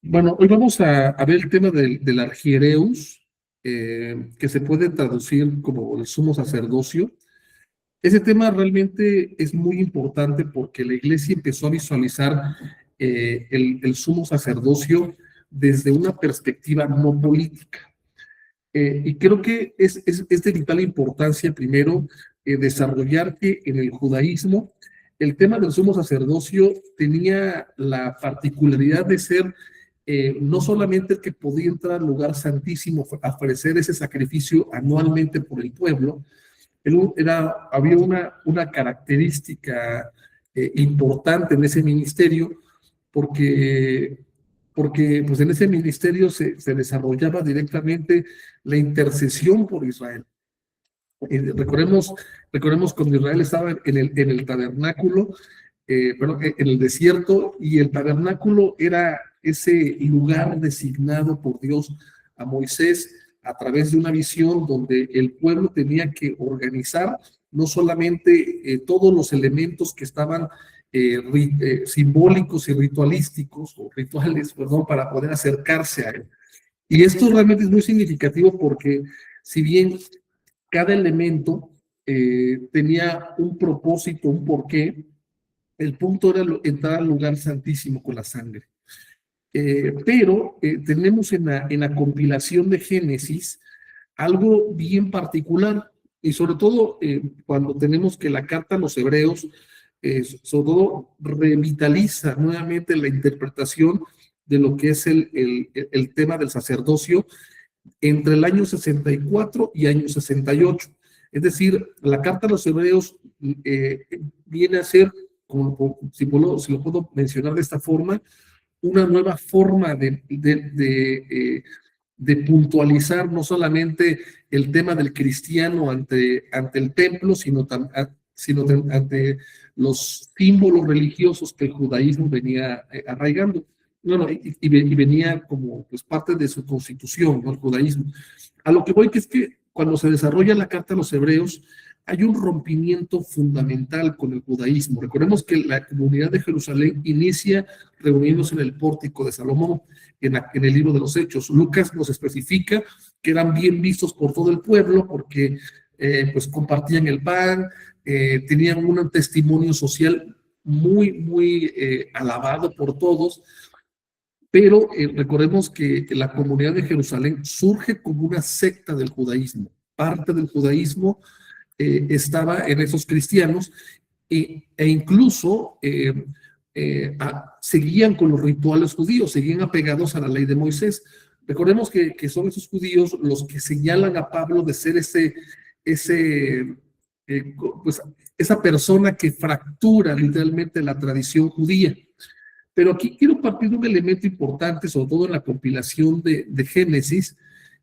Bueno, hoy vamos a ver el tema del archiereus, que se puede traducir como el sumo sacerdocio. Ese tema realmente es muy importante porque la iglesia empezó a visualizar el sumo sacerdocio desde una perspectiva no política. Y creo que es de vital importancia, primero, desarrollar que en el judaísmo el tema del sumo sacerdocio tenía la particularidad de ser no solamente el que podía entrar al lugar santísimo a ofrecer ese sacrificio anualmente por el pueblo. Había una característica importante en ese ministerio porque, porque pues en ese ministerio se desarrollaba directamente la intercesión por Israel. Recordemos cuando Israel estaba en el tabernáculo, en el desierto, y el tabernáculo era ese lugar designado por Dios a Moisés a través de una visión donde el pueblo tenía que organizar no solamente todos los elementos que estaban simbólicos y ritualísticos, o rituales, perdón, para poder acercarse a él. Y esto realmente es muy significativo porque si bien cada elemento tenía un propósito, un porqué, el punto era entrar al lugar santísimo con la sangre. Pero tenemos en la compilación de Génesis algo bien particular, y sobre todo cuando tenemos que la carta a los hebreos, sobre todo revitaliza nuevamente la interpretación de lo que es el tema del sacerdocio entre el año 64 y año 68. Es decir, la carta a los hebreos viene a ser, si lo puedo mencionar de esta forma, una nueva forma de puntualizar no solamente el tema del cristiano ante el templo, sino ante los símbolos religiosos que el judaísmo venía arraigando. Bueno, y venía como pues, parte de su constitución, ¿no? El judaísmo. A lo que voy que es que cuando se desarrolla la carta a los hebreos, hay un rompimiento fundamental con el judaísmo. Recordemos que la comunidad de Jerusalén inicia reuniéndose en el pórtico de Salomón, en el libro de los Hechos. Lucas nos especifica que eran bien vistos por todo el pueblo porque pues compartían el pan, tenían un testimonio social muy alabado por todos. Pero recordemos que la comunidad de Jerusalén surge como una secta del judaísmo. Parte del judaísmo estaba en esos cristianos e incluso seguían con los rituales judíos, seguían apegados a la ley de Moisés. Recordemos que son esos judíos los que señalan a Pablo de ser pues, esa persona que fractura literalmente la tradición judía. Pero aquí quiero partir de un elemento importante, sobre todo en la compilación de Génesis,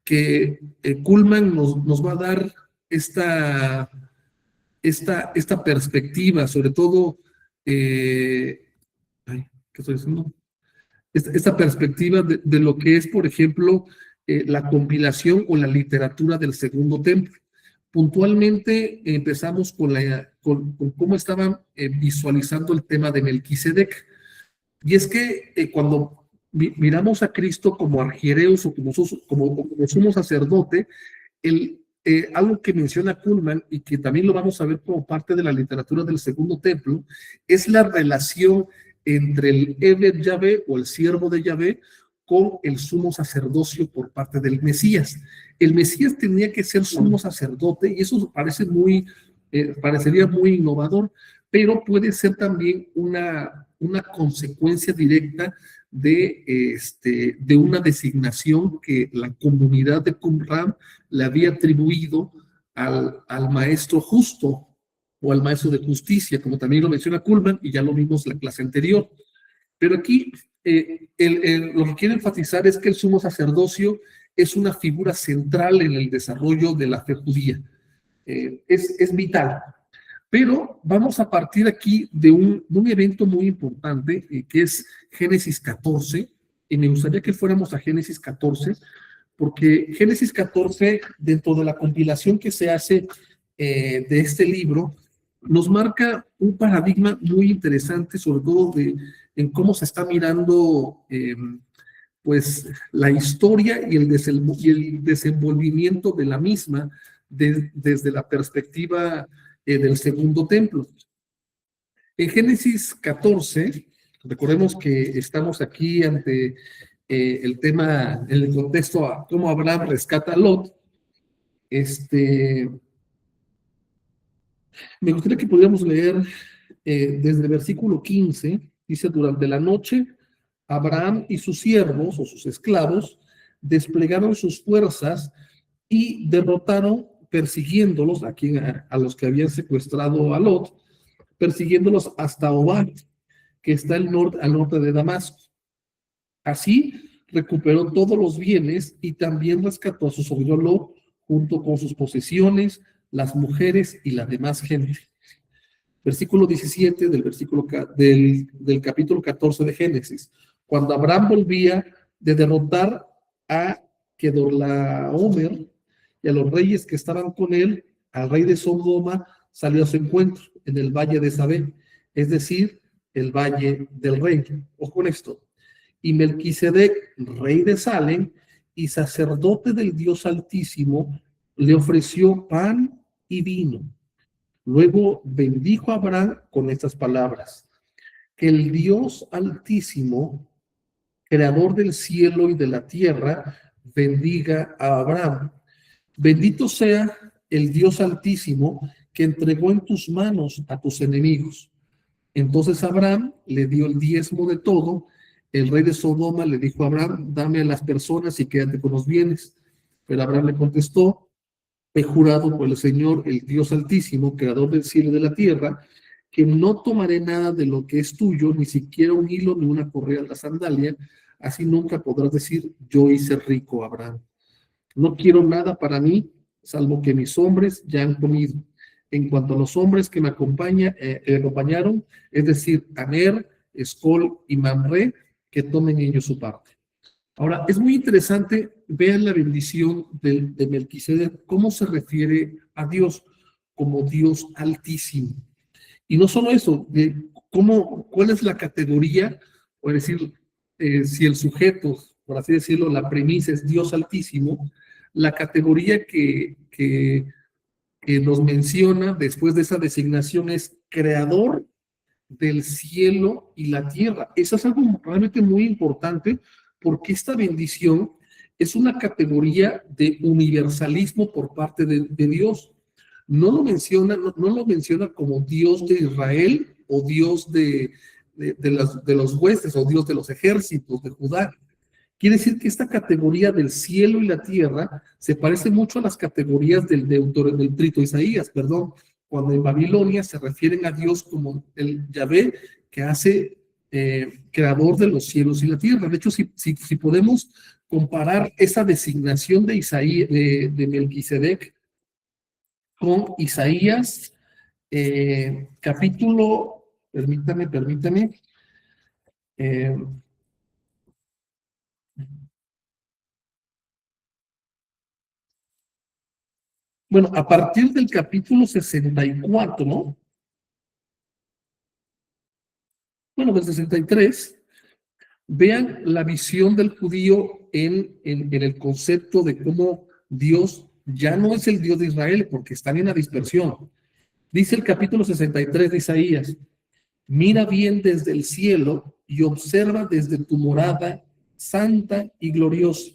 que Kuhlman nos va a dar esta perspectiva, sobre todo, ¿qué estoy diciendo? Esta perspectiva de lo que es, por ejemplo, la compilación o la literatura del Segundo Templo. Puntualmente empezamos con cómo estaban visualizando el tema de Melquisedec. Y es que cuando miramos a Cristo como archiereus o como sumo sacerdote, algo que menciona Kuhlman y que también lo vamos a ver como parte de la literatura del Segundo Templo, es la relación entre el Eved Yahvé o el siervo de Yahvé con el sumo sacerdocio por parte del Mesías. El Mesías tenía que ser sumo sacerdote y eso parecería muy innovador, pero puede ser también una consecuencia directa de una designación que la comunidad de Qumran le había atribuido al maestro justo o al maestro de justicia, como también lo menciona Kuhlman, y ya lo vimos en la clase anterior. Pero aquí lo que quiero enfatizar es que el sumo sacerdocio es una figura central en el desarrollo de la fe judía. Es vital. Pero vamos a partir aquí de un evento muy importante, que es Génesis 14, y me gustaría que fuéramos a Génesis 14, porque Génesis 14, dentro de la compilación que se hace de este libro, nos marca un paradigma muy interesante, sobre todo en cómo se está mirando pues la historia y el desenvolvimiento de la misma desde la perspectiva del segundo templo. En Génesis 14, recordemos que estamos aquí ante el tema, en el contexto a cómo Abraham rescata a Lot. Me gustaría que pudiéramos leer desde el versículo 15, dice: durante la noche, Abraham y sus siervos o sus esclavos desplegaron sus fuerzas y derrotaron, persiguiéndolos a los que habían secuestrado a Lot, persiguiéndolos hasta Obat, que está al norte de Damasco. Así recuperó todos los bienes y también rescató a su sobrino Lot junto con sus posesiones, las mujeres y la demás gente. Versículo 17 del capítulo 14 de Génesis. Cuando Abraham volvía de derrotar a Kedorlaomer y a los reyes que estaban con él, al rey de Sodoma salió a su encuentro en el valle de Sabé, es decir, el valle del rey. Ojo con esto. Y Melquisedec, rey de Salem y sacerdote del Dios Altísimo, le ofreció pan y vino. Luego bendijo a Abraham con estas palabras: que el Dios Altísimo, creador del cielo y de la tierra, bendiga a Abraham. Bendito sea el Dios Altísimo que entregó en tus manos a tus enemigos. Entonces Abraham le dio el diezmo de todo. El rey de Sodoma le dijo a Abraham: dame a las personas y quédate con los bienes. Pero Abraham le contestó: he jurado por el Señor, el Dios Altísimo, creador del cielo y de la tierra, que no tomaré nada de lo que es tuyo, ni siquiera un hilo ni una correa de la sandalia. Así nunca podrás decir: yo hice rico a Abraham. No quiero nada para mí, salvo que mis hombres ya han comido. En cuanto a los hombres que me acompañaron, es decir, Aner, Escol y Mamre, que tomen ellos su parte. Ahora, es muy interesante, vean la bendición de Melquisedec, cómo se refiere a Dios como Dios Altísimo. Y no solo eso, cuál es la categoría, o es decir, si el sujeto, por así decirlo, la premisa es Dios Altísimo, la categoría que nos menciona después de esa designación es creador del cielo y la tierra. Eso es algo realmente muy importante, porque esta bendición es una categoría de universalismo por parte de Dios. No lo menciona como Dios de Israel o Dios de los huestes o Dios de los ejércitos de Judá. Quiere decir que esta categoría del cielo y la tierra se parece mucho a las categorías del Trito Isaías, perdón, cuando en Babilonia se refieren a Dios como el Yahvé que hace creador de los cielos y la tierra. De hecho, si podemos comparar esa designación de Isaías, de Melquisedec con Isaías, capítulo, permítame, bueno, a partir del capítulo 64, ¿no? Bueno, del 63, vean la visión del judío en el concepto de cómo Dios ya no es el Dios de Israel, porque están en la dispersión. Dice el capítulo 63 de Isaías: mira bien desde el cielo y observa desde tu morada santa y gloriosa.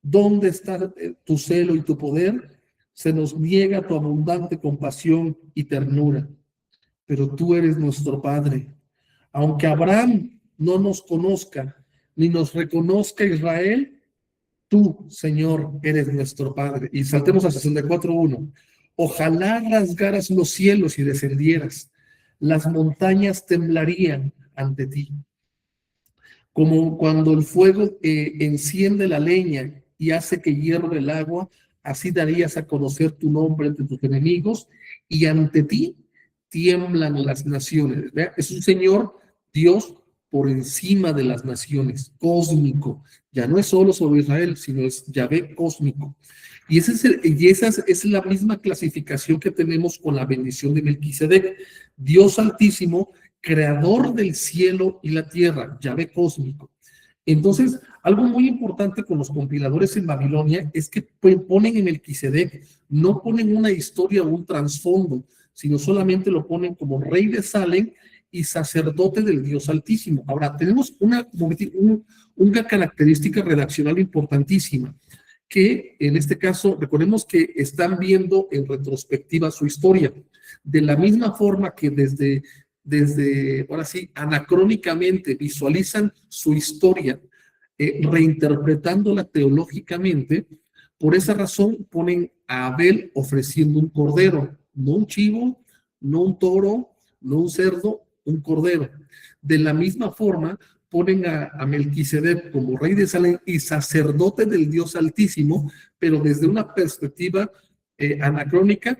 ¿Dónde está tu celo y tu poder? Se nos niega tu abundante compasión y ternura, pero tú eres nuestro Padre. Aunque Abraham no nos conozca, ni nos reconozca Israel, tú, Señor, eres nuestro Padre. Y saltemos a 64:1. Ojalá rasgaras los cielos y descendieras, las montañas temblarían ante ti. Como cuando el fuego enciende la leña y hace que hierva el agua, así darías a conocer tu nombre entre tus enemigos, y ante ti tiemblan las naciones. ¿Ve? Es un Señor, Dios, por encima de las naciones, cósmico. Ya no es solo sobre Israel, sino es Yahvé cósmico. Y esa es la misma clasificación que tenemos con la bendición de Melquisedec. Dios Altísimo, creador del cielo y la tierra, Yahvé cósmico. Entonces, algo muy importante con los compiladores en Babilonia es que ponen en Melquisedec, no ponen una historia o un trasfondo, sino solamente lo ponen como rey de Salem y sacerdote del Dios Altísimo. Ahora, tenemos una característica redaccional importantísima, que en este caso, recordemos que están viendo en retrospectiva su historia, de la misma forma que desde ahora sí, anacrónicamente visualizan su historia, reinterpretándola teológicamente. Por esa razón ponen a Abel ofreciendo un cordero, no un chivo, no un toro, no un cerdo, un cordero. De la misma forma ponen a Melquisedec como rey de Salem y sacerdote del Dios Altísimo, pero desde una perspectiva anacrónica,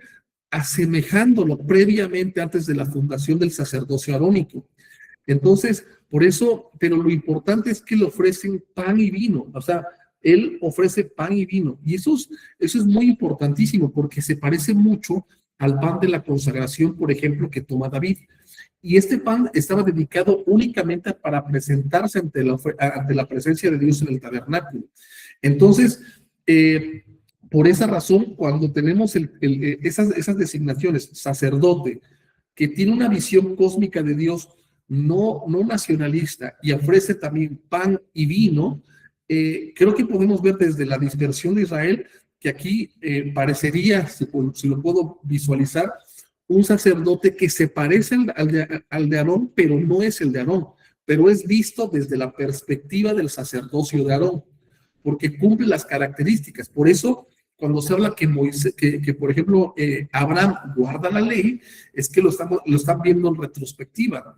asemejándolo previamente antes de la fundación del sacerdocio arónico. Entonces, por eso, pero lo importante es que le ofrecen pan y vino, o sea, él ofrece pan y vino, y eso es muy importantísimo porque se parece mucho al pan de la consagración, por ejemplo, que toma David. Y este pan estaba dedicado únicamente para presentarse ante la presencia de Dios en el tabernáculo. Entonces, por esa razón, cuando tenemos esas designaciones, sacerdote, que tiene una visión cósmica de Dios, no nacionalista, y ofrece también pan y vino, creo que podemos ver desde la dispersión de Israel que aquí parecería, si lo puedo visualizar, un sacerdote que se parece al de Aarón, pero no es el de Aarón, pero es visto desde la perspectiva del sacerdocio de Aarón, porque cumple las características. Por eso, cuando se habla que Moisés, que por ejemplo, Abraham guarda la ley, es que lo están viendo en retrospectiva.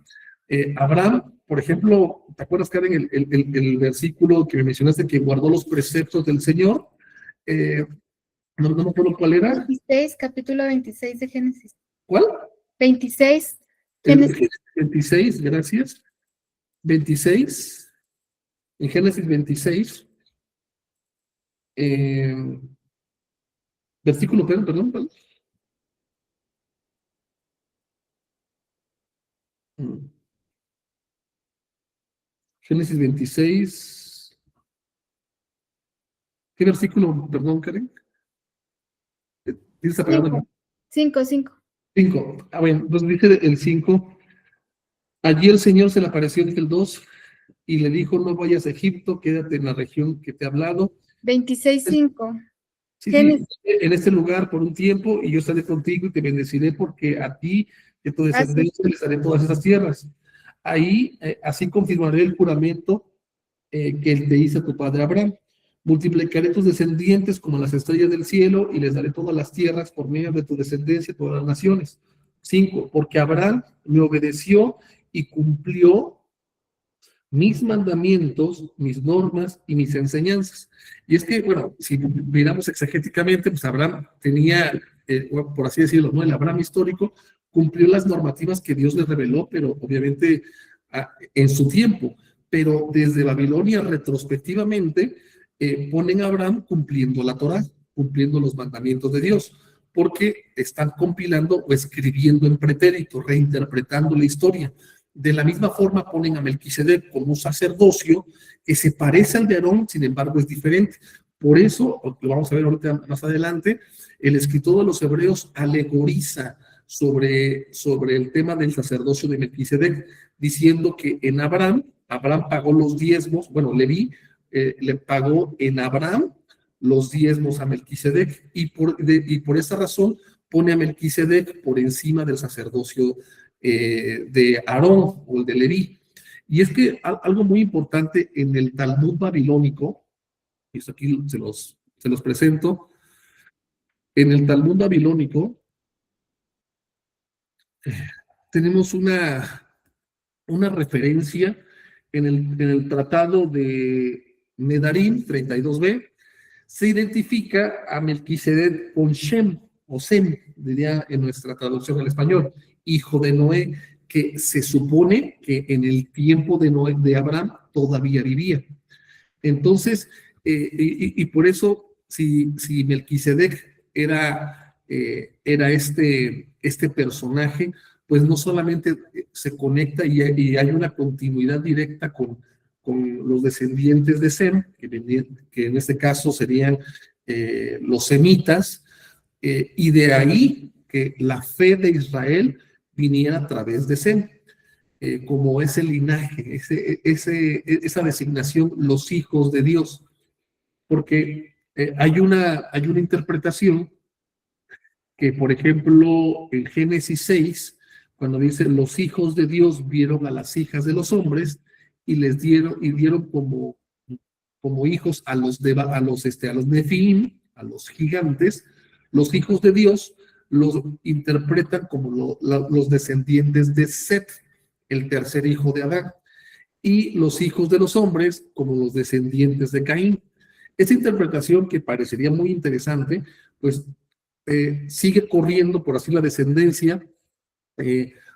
Abraham, por ejemplo, ¿te acuerdas, Karen, el versículo que me mencionaste que guardó los preceptos del Señor? No me acuerdo cuál era. 26, capítulo 26 de Génesis. ¿Cuál? 26. Génesis. 26, gracias. 26, en Génesis 26, versículo, perdón. Génesis 26. ¿Qué versículo, perdón, Karen? ¿Tienes apagado? 5. 5. Bueno, entonces dice el 5. Allí el Señor se le apareció, dice el 2, y le dijo, no vayas a Egipto, quédate en la región que te he hablado. 26:5. Sí, en este lugar por un tiempo, y yo estaré contigo y te bendeciré porque a ti y a tu descendencia les daré todas esas tierras. Ahí, así confirmaré el juramento que te hice a tu padre Abraham. Multiplicaré tus descendientes como las estrellas del cielo y les daré todas las tierras por medio de tu descendencia a todas las naciones. 5. Porque Abraham me obedeció y cumplió mis mandamientos, mis normas y mis enseñanzas. Y es que, bueno, si miramos exegéticamente, pues Abraham tenía, por así decirlo, ¿no? El Abraham histórico cumplió las normativas que Dios le reveló, pero obviamente en su tiempo. Pero desde Babilonia, retrospectivamente, ponen a Abraham cumpliendo la Torá, cumpliendo los mandamientos de Dios, porque están compilando o escribiendo en pretérito, reinterpretando la historia. De la misma forma ponen a Melquisedec como un sacerdocio que se parece al de Aarón, sin embargo es diferente. Por eso, lo vamos a ver ahorita más adelante, el escritor de los Hebreos alegoriza sobre el tema del sacerdocio de Melquisedec, diciendo que en Abraham pagó los diezmos, bueno, Leví le pagó en Abraham los diezmos a Melquisedec, y por esa razón pone a Melquisedec por encima del sacerdocio de Aarón o el de Leví. Y es que algo muy importante en el Talmud babilónico, y esto aquí se los presento, en el Talmud babilónico tenemos una referencia en el tratado de Nedarim 32b, se identifica a Melquisedec con Shem, o Sem, diría en nuestra traducción al español, hijo de Noé, que se supone que en el tiempo de Abraham todavía vivía. Entonces, y por eso, si Melquisedec era este personaje, pues no solamente se conecta y hay una continuidad directa con los descendientes de Sem, que en este caso serían los semitas, y de ahí que la fe de Israel viniera a través de Sem, como ese linaje, esa designación, los hijos de Dios, porque hay una interpretación que, por ejemplo, en Génesis 6, cuando dice, los hijos de Dios vieron a las hijas de los hombres y les dieron como hijos a los Nefilim, a los gigantes. Los hijos de Dios los interpretan como los descendientes de Set, el tercer hijo de Adán, y los hijos de los hombres como los descendientes de Caín. Esta interpretación, que parecería muy interesante, pues sigue corriendo, por así, la descendencia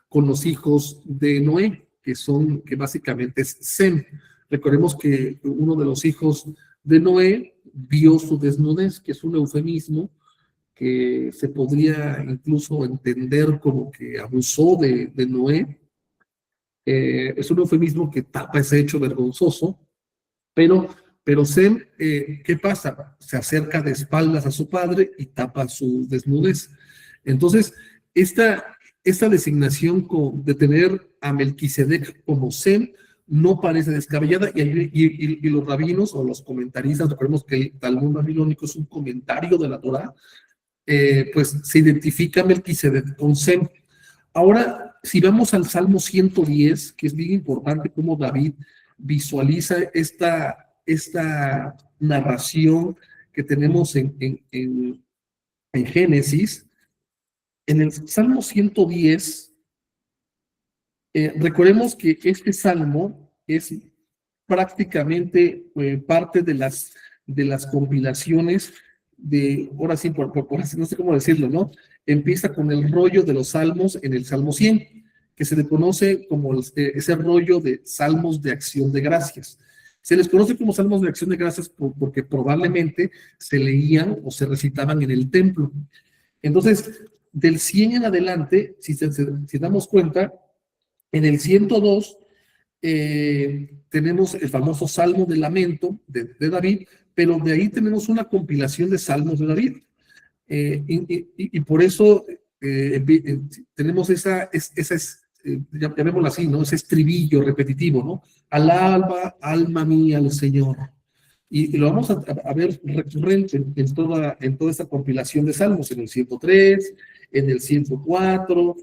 con los hijos de Noé, que básicamente es Sem. Recordemos que uno de los hijos de Noé vio su desnudez, que es un eufemismo que se podría incluso entender como que abusó de Noé. Es un eufemismo que tapa ese hecho vergonzoso, pero Sem, ¿qué pasa? Se acerca de espaldas a su padre y tapa su desnudez. Entonces, esta designación de tener a Melquisedec como Sem no parece descabellada, y los rabinos o los comentaristas, recordemos que el Talmud babilónico es un comentario de la Torá, pues se identifica Melquisedec con Sem. Ahora, si vamos al Salmo 110, que es bien importante cómo David visualiza esta narración que tenemos en Génesis. En el Salmo 110, recordemos que este salmo es prácticamente parte de las compilaciones ahora sí, no sé cómo decirlo, ¿no? Empieza con el rollo de los salmos en el Salmo 100, que se le conoce como ese rollo de salmos de acción de gracias. Se les conoce como salmos de acción de gracias porque probablemente se leían o se recitaban en el templo. Entonces, del 100 en adelante, si damos cuenta, en el 102 tenemos el famoso Salmo de Lamento de David, pero de ahí tenemos una compilación de salmos de David. Y por eso tenemos llamémoslo así, ¿no? Ese estribillo repetitivo, ¿no? Alaba, alma mía, al Señor. Y lo vamos a ver recurrente en toda esta compilación de salmos, en el 103, en el 104,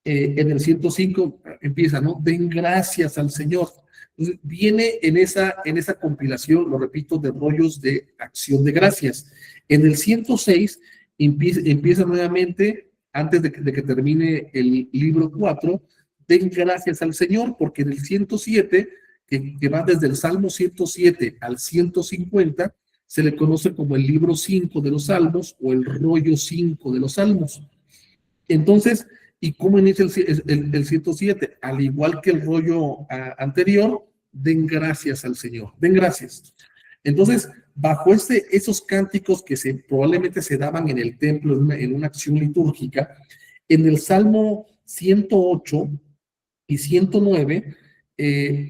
en el 105 empieza, ¿no? Den gracias al Señor. Entonces, viene en esa compilación, lo repito, de rollos de acción de gracias. En el 106 empieza nuevamente, antes de que termine el libro 4, den gracias al Señor, porque en el 107, que va desde el Salmo 107 al 150, se le conoce como el libro 5 de los Salmos o el rollo 5 de los Salmos. Entonces, ¿y cómo inicia el 107? Al igual que el rollo anterior, den gracias al Señor, den gracias. Entonces, bajo esos cánticos que probablemente se daban en el templo en una acción litúrgica, en el Salmo 108 y 109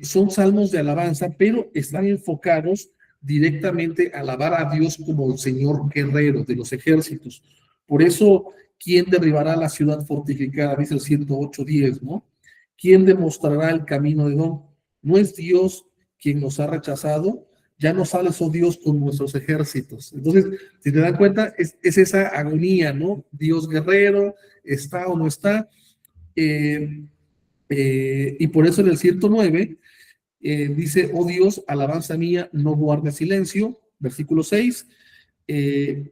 son salmos de alabanza, pero están enfocados directamente a alabar a Dios como el Señor guerrero de los ejércitos. Por eso, ¿quién derribará la ciudad fortificada? Dice el 108:10, ¿no? ¿Quién demostrará el camino de Edom? ¿No es Dios quien nos ha rechazado? Ya no sales, oh Dios, con nuestros ejércitos. Entonces, si te dan cuenta, es esa agonía, ¿no? Dios guerrero, ¿está o no está? Y por eso en el 109 dice, oh Dios, alabanza mía, no guardes silencio. Versículo 6,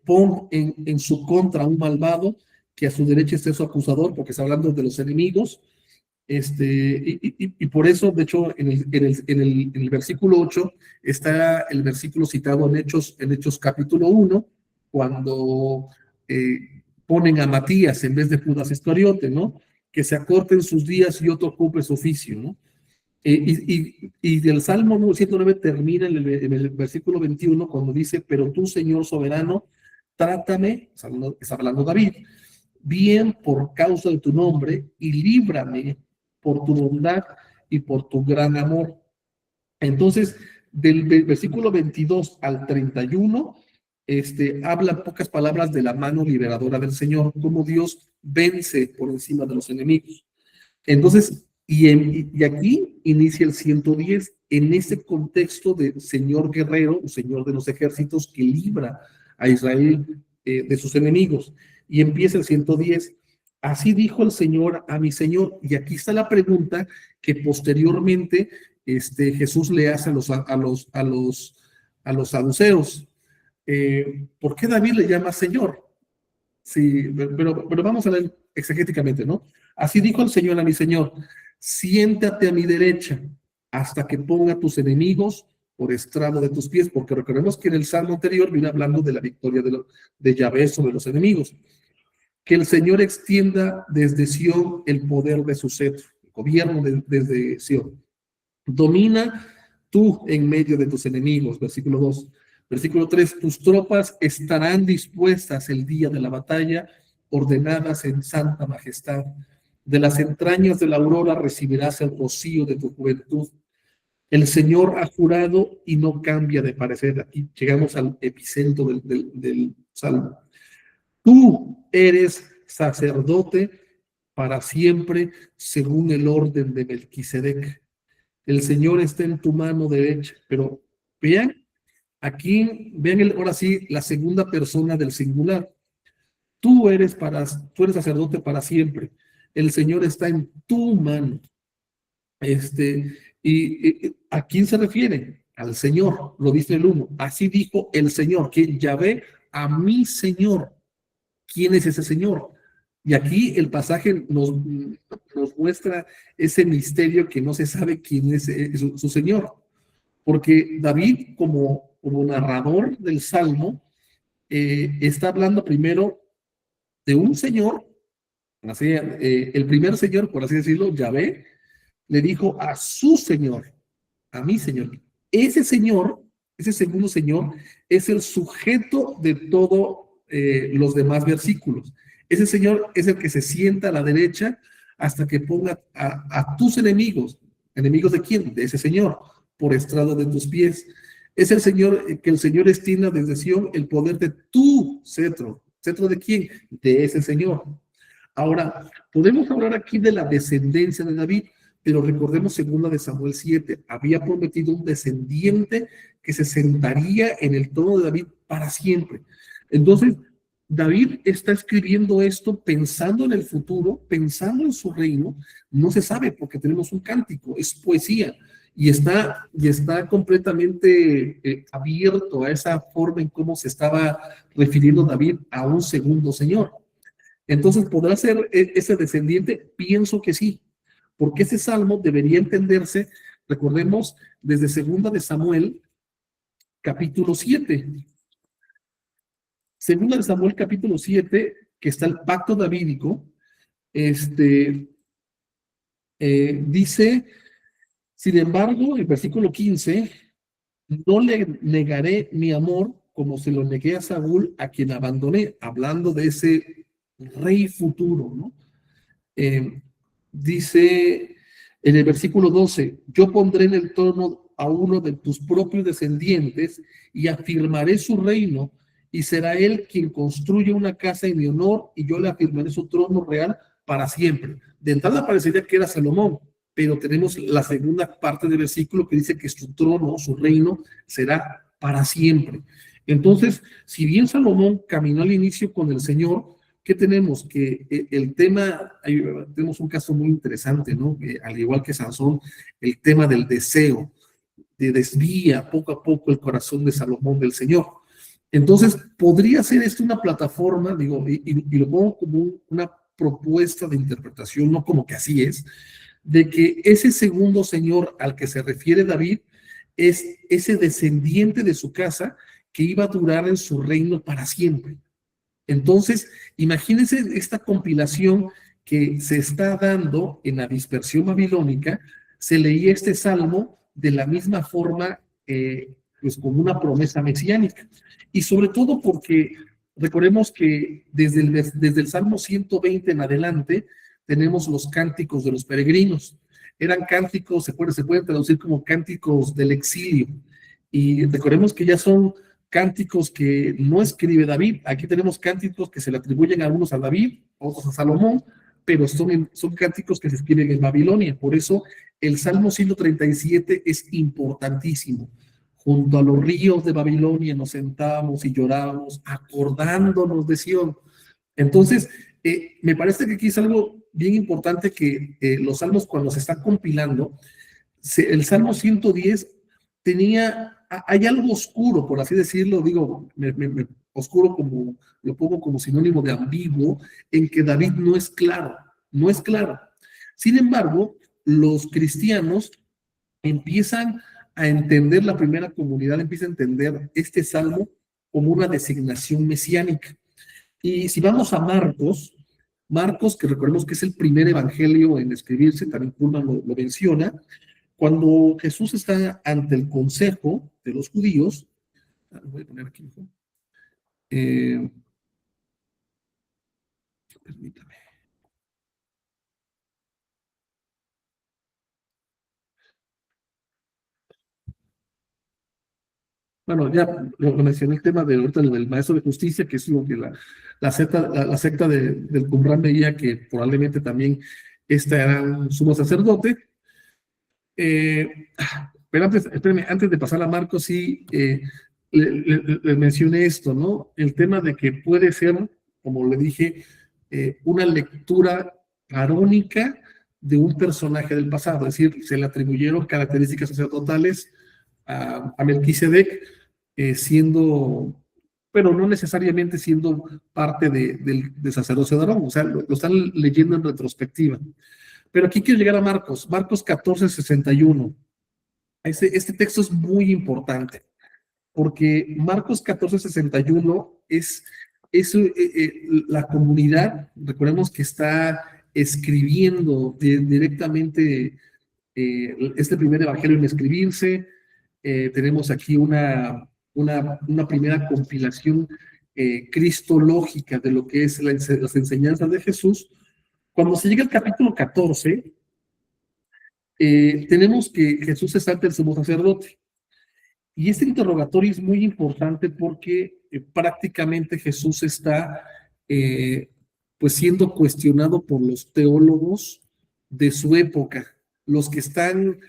pon en su contra un malvado, que a su derecha esté su acusador, porque está hablando de los enemigos. Y por eso, de hecho, en el versículo 8 está el versículo citado en Hechos capítulo 1, cuando ponen a Matías en vez de Judas Iscariote, ¿no? Que se acorten sus días y otro ocupe su oficio, ¿no? Y del Salmo 109 termina en el versículo 21, cuando dice, pero tú, Señor soberano, trátame, está hablando David, bien por causa de tu nombre, y líbrame por tu bondad y por tu gran amor. Entonces, del versículo 22 al 31, habla pocas palabras de la mano liberadora del Señor, cómo Dios vence por encima de los enemigos. Entonces, y aquí inicia el 110, en ese contexto de Señor guerrero, Señor de los ejércitos que libra a Israel de sus enemigos. Y empieza el 110. Así dijo el Señor a mi Señor. Y aquí está la pregunta que posteriormente Jesús le hace a los saduceos. ¿Por qué David le llama Señor? Sí, pero vamos a ver exegéticamente, ¿no? Así dijo el Señor a mi Señor: siéntate a mi derecha hasta que ponga tus enemigos por estrado de tus pies, porque recordemos que en el salmo anterior viene hablando de la victoria de Yahvé sobre los enemigos. Que el Señor extienda desde Sión el poder de su cetro, el gobierno desde Sión. Domina tú en medio de tus enemigos, versículo 2. Versículo 3, tus tropas estarán dispuestas el día de la batalla, ordenadas en santa majestad. De las entrañas de la aurora recibirás el rocío de tu juventud. El Señor ha jurado y no cambia de parecer. Aquí llegamos al epicentro del salmo. Tú eres sacerdote para siempre, según el orden de Melquisedec. El Señor está en tu mano derecha. Pero vean, aquí, vean ahora sí la segunda persona del singular. Tú eres sacerdote para siempre. El Señor está en tu mano. ¿Y a quién se refiere? Al Señor, lo dice el 1. Así dijo el Señor, que Yahvé a mi Señor. ¿Quién es ese Señor? Y aquí el pasaje nos muestra ese misterio que no se sabe quién es su Señor. Porque David, como narrador del Salmo, está hablando primero de un Señor, así, el primer Señor, por así decirlo, Yahvé, le dijo a su Señor, a mi Señor. Ese Señor, ese segundo Señor, es el sujeto de todos los demás versículos. Ese Señor es el que se sienta a la derecha hasta que ponga a tus enemigos. ¿Enemigos de quién? De ese Señor, por estrado de tus pies. Es el Señor, que el Señor estima desde Sión el poder de tu cetro. ¿Cetro de quién? De ese Señor. Ahora, podemos hablar aquí de la descendencia de David, pero recordemos 2 de Samuel 7, había prometido un descendiente que se sentaría en el trono de David para siempre. Entonces, David está escribiendo esto pensando en el futuro, pensando en su reino. No se sabe porque tenemos un cántico, es poesía, y está completamente abierto a esa forma en cómo se estaba refiriendo David a un segundo Señor. Entonces, ¿podrá ser ese descendiente? Pienso que sí, porque ese salmo debería entenderse, recordemos, desde 2 de Samuel, capítulo 7. 2 de Samuel, capítulo 7, que está el pacto davídico, dice, sin embargo, el versículo 15, no le negaré mi amor como se lo negué a Saúl, a quien abandoné, hablando de ese rey futuro, ¿no? Dice en el versículo 12, yo pondré en el trono a uno de tus propios descendientes y afirmaré su reino, y será él quien construya una casa en mi honor, y yo le afirmaré su trono real para siempre. De entrada parecería que era Salomón, pero tenemos la segunda parte del versículo que dice que su trono, su reino, será para siempre. Entonces, si bien Salomón caminó al inicio con el Señor, ¿qué tenemos? Que el tema, tenemos un caso muy interesante, ¿no? Al igual que Sansón, el tema del deseo, de desvía poco a poco el corazón de Salomón del Señor. Entonces, podría ser esto una plataforma, digo, y lo pongo como una propuesta de interpretación, no como que así es, de que ese segundo Señor al que se refiere David es ese descendiente de su casa que iba a durar en su reino para siempre. Entonces, imagínense esta compilación que se está dando en la dispersión babilónica. Se leía este salmo de la misma forma, pues como una promesa mesiánica. Y sobre todo porque recordemos que desde el Salmo 120 en adelante tenemos los cánticos de los peregrinos. Eran cánticos, se pueden traducir como cánticos del exilio. Y recordemos que ya son cánticos que no escribe David. Aquí tenemos cánticos que se le atribuyen a unos a David, otros a Salomón, pero son cánticos que se escriben en Babilonia. Por eso el Salmo 137 es importantísimo. Junto a los ríos de Babilonia nos sentábamos y llorábamos, acordándonos de Sión. Entonces, me parece que aquí es algo bien importante que los salmos, cuando se está compilando, el Salmo 110 hay algo oscuro, por así decirlo, digo, oscuro como, lo pongo como sinónimo de ambiguo, en que David no es claro, no es claro. Sin embargo, los cristianos empiezan a entender, la primera comunidad empieza a entender este salmo como una designación mesiánica. Y si vamos a Marcos, que recordemos que es el primer evangelio en escribirse, también Pullman lo menciona, cuando Jesús está ante el consejo de los judíos, voy a poner aquí mejor, permítame. Bueno, ya lo mencioné el tema de ahorita del maestro de justicia, que es lo que la secta del Qumran veía, que probablemente también era un sumo sacerdote. Pero antes de pasar a Marcos, sí, le mencioné esto, ¿no? El tema de que puede ser, como le dije, una lectura parónica de un personaje del pasado, es decir, se le atribuyeron características sacerdotales a Melquisedec, pero no necesariamente siendo parte del sacerdocio de Aarón, o sea, lo están leyendo en retrospectiva. Pero aquí quiero llegar a Marcos 14:61. Este texto es muy importante, porque Marcos 14:61 es la comunidad, recordemos que está escribiendo directamente este primer evangelio en escribirse. Tenemos aquí una primera compilación cristológica de lo que es las enseñanzas de Jesús. Cuando se llega al capítulo 14, tenemos que Jesús está ante el sumo sacerdote. Y este interrogatorio es muy importante porque prácticamente Jesús está pues siendo cuestionado por los teólogos de su época, los que están,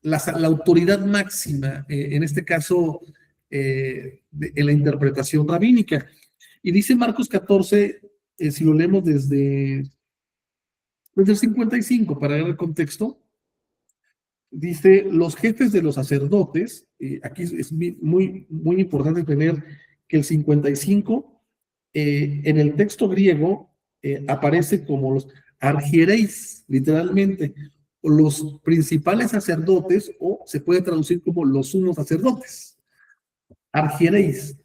la autoridad máxima, en este caso, en la interpretación rabínica. Y dice Marcos 14, si lo leemos desde el 55, para ver el contexto, dice, los jefes de los sacerdotes, aquí es muy, muy importante tener que el 55, en el texto griego, aparece como los argiereis, literalmente, los principales sacerdotes, o se puede traducir como los sumos sacerdotes, argiereis.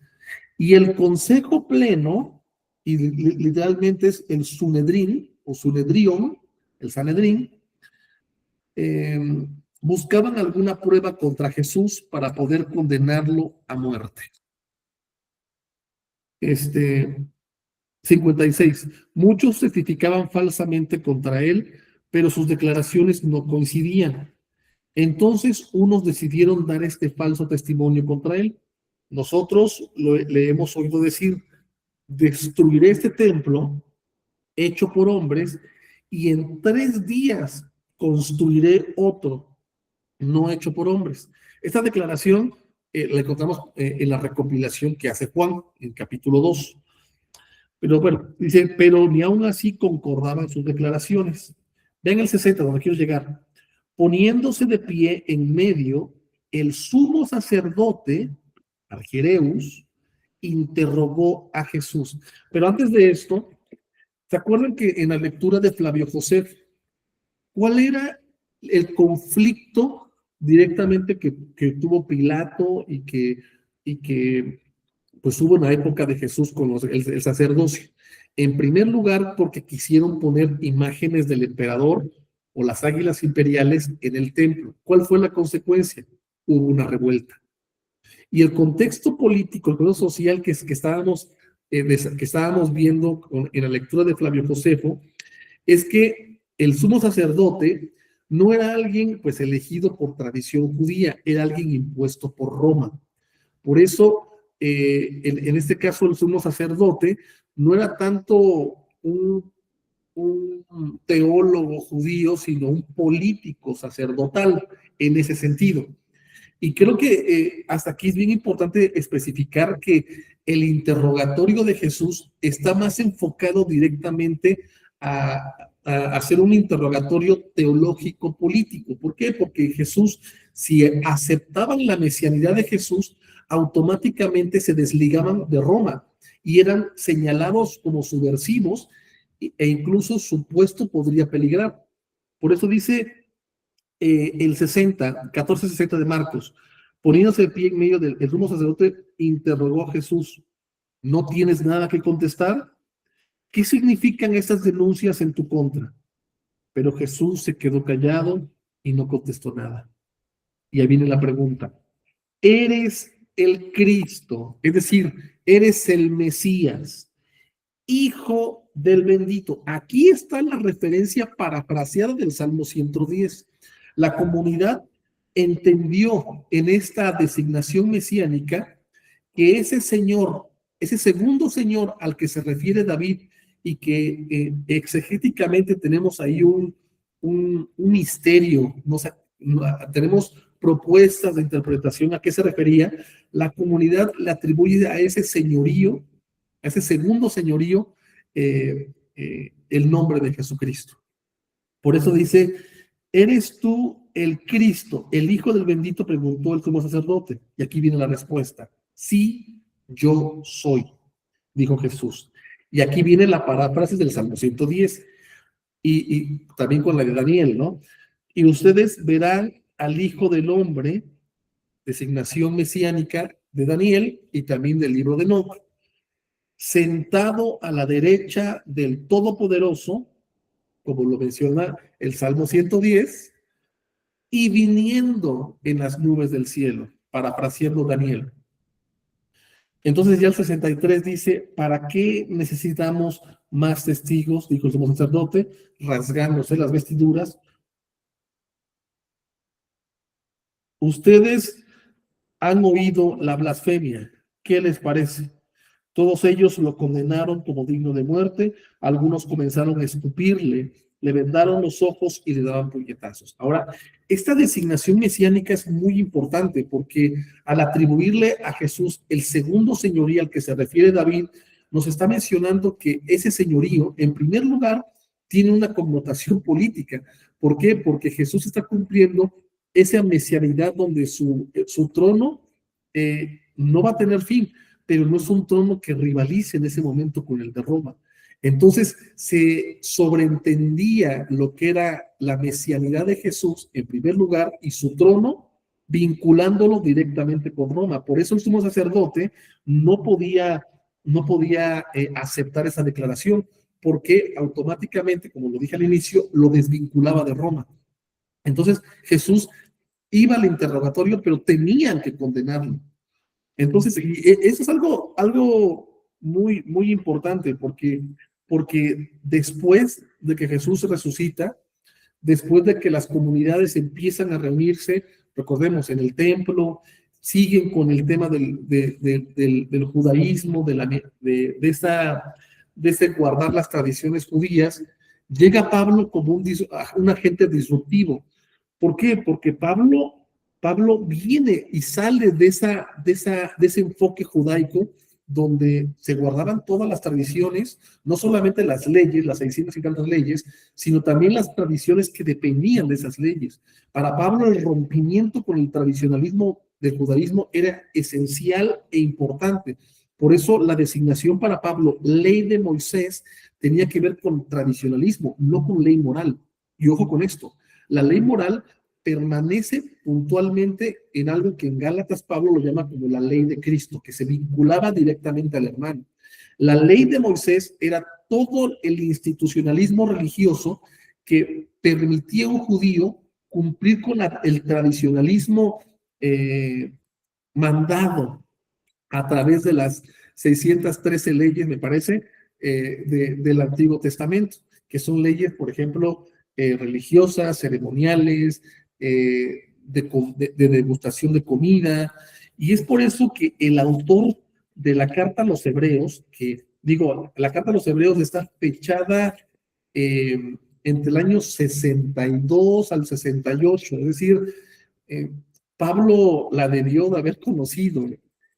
Y el consejo pleno, y literalmente es el Sunedrín, o Sunedrión, el Sanedrín, buscaban alguna prueba contra Jesús para poder condenarlo a muerte. 56. Muchos testificaban falsamente contra él, pero sus declaraciones no coincidían. Entonces, unos decidieron dar este falso testimonio contra él. Nosotros le hemos oído decir, destruiré este templo hecho por hombres y en 3 días construiré otro no hecho por hombres. Esta declaración la encontramos en la recopilación que hace Juan en capítulo 2. Pero bueno, dice, pero ni aún así concordaban sus declaraciones. Vean el 60, donde quiero llegar. Poniéndose de pie en medio, el sumo sacerdote, Argereus, interrogó a Jesús. Pero antes de esto, ¿se acuerdan que en la lectura de Flavio Josef, cuál era el conflicto directamente que tuvo Pilato y que pues hubo en la época de Jesús con el sacerdocio? En primer lugar, porque quisieron poner imágenes del emperador o las águilas imperiales en el templo. ¿Cuál fue la consecuencia? Hubo una revuelta. Y el contexto político, el contexto social que estábamos que estábamos viendo en la lectura de Flavio Josefo, es que el sumo sacerdote no era alguien pues elegido por tradición judía, era alguien impuesto por Roma. Por eso, en este caso, el sumo sacerdote no era tanto un teólogo judío, sino un político sacerdotal en ese sentido. Y creo que hasta aquí es bien importante especificar que el interrogatorio de Jesús está más enfocado directamente a hacer un interrogatorio teológico político. ¿Por qué? Porque Jesús, si aceptaban la mesianidad de Jesús, automáticamente se desligaban de Roma y eran señalados como subversivos e incluso su puesto podría peligrar. Por eso dice el 14:60 de Marcos, poniéndose de pie en medio del sumo sacerdote, interrogó a Jesús: ¿no tienes nada que contestar? ¿Qué significan estas denuncias en tu contra? Pero Jesús se quedó callado y no contestó nada. Y ahí viene la pregunta: ¿eres el Cristo? Es decir, ¿eres el Mesías, Hijo del bendito? Aquí está la referencia parafraseada del Salmo 110. La comunidad entendió en esta designación mesiánica que ese Señor, ese segundo Señor al que se refiere David y que exegéticamente tenemos ahí un misterio, no sé, tenemos propuestas de interpretación a qué se refería, la comunidad le atribuye a ese señorío, a ese segundo señorío, el nombre de Jesucristo. Por eso dice: ¿eres tú el Cristo, el Hijo del bendito?, preguntó el sumo sacerdote. Y aquí viene la respuesta: sí, yo soy, dijo Jesús. Y aquí viene la paráfrasis del Salmo 110 y también con la de Daniel, ¿no? Y ustedes verán al Hijo del Hombre, designación mesiánica de Daniel y también del libro de Enoc, sentado a la derecha del Todopoderoso, como lo menciona el Salmo 110, y viniendo en las nubes del cielo, parafraseando Daniel. Entonces ya el 63 dice: ¿para qué necesitamos más testigos?, dijo el sumo sacerdote, rasgándose las vestiduras. Ustedes han oído la blasfemia. ¿Qué les parece? Todos ellos lo condenaron como digno de muerte. Algunos comenzaron a escupirle, le vendaron los ojos y le daban puñetazos. Ahora, esta designación mesiánica es muy importante porque al atribuirle a Jesús el segundo señorío al que se refiere David, nos está mencionando que ese señorío, en primer lugar, tiene una connotación política. ¿Por qué? Porque Jesús está cumpliendo esa mesianidad donde su trono no va a tener fin, pero no es un trono que rivalice en ese momento con el de Roma. Entonces se sobreentendía lo que era la mesianidad de Jesús en primer lugar y su trono vinculándolo directamente con Roma. Por eso el sumo sacerdote no podía aceptar esa declaración, porque automáticamente, como lo dije al inicio, lo desvinculaba de Roma. Entonces Jesús iba al interrogatorio, pero tenían que condenarlo. Entonces, eso es algo muy, muy importante, porque después de que Jesús resucita, después de que las comunidades empiezan a reunirse, recordemos, en el templo, siguen con el tema del judaísmo, de ese guardar las tradiciones judías, llega Pablo como un agente disruptivo. ¿Por qué? Porque Pablo viene y sale de ese enfoque judaico donde se guardaban todas las tradiciones, no solamente las leyes, las 600 y tantas leyes, sino también las tradiciones que dependían de esas leyes. Para Pablo, el rompimiento con el tradicionalismo del judaísmo era esencial e importante. Por eso la designación para Pablo, ley de Moisés, tenía que ver con tradicionalismo, no con ley moral. Y ojo con esto, la ley moral permanece puntualmente en algo que en Gálatas Pablo lo llama como la ley de Cristo, que se vinculaba directamente al hermano. La ley de Moisés era todo el institucionalismo religioso que permitía a un judío cumplir con el tradicionalismo mandado a través de las 613 leyes, me parece, del Antiguo Testamento, que son leyes, por ejemplo, religiosas, ceremoniales, de degustación de comida, y es por eso que el autor de la carta a los hebreos, que digo, la carta a los hebreos está fechada entre el año 62 al 68, es decir, eh, Pablo la debió de haber conocido,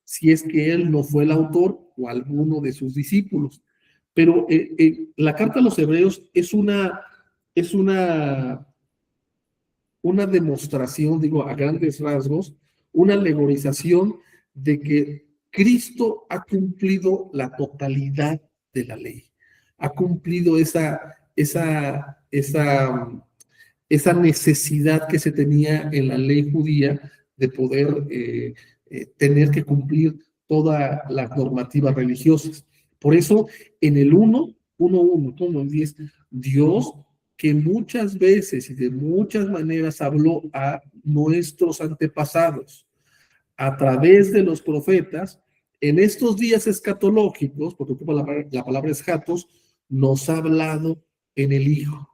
si es que él no fue el autor o alguno de sus discípulos. Pero la carta a los hebreos es una demostración, digo, a grandes rasgos, una alegorización de que Cristo ha cumplido la totalidad de la ley, ha cumplido esa necesidad que se tenía en la ley judía de poder tener que cumplir todas las normativas religiosas. Por eso, en el 1:1, como en 10, Dios, que muchas veces y de muchas maneras habló a nuestros antepasados a través de los profetas, en estos días escatológicos, porque ocupa la palabra eschatos, nos ha hablado en el Hijo.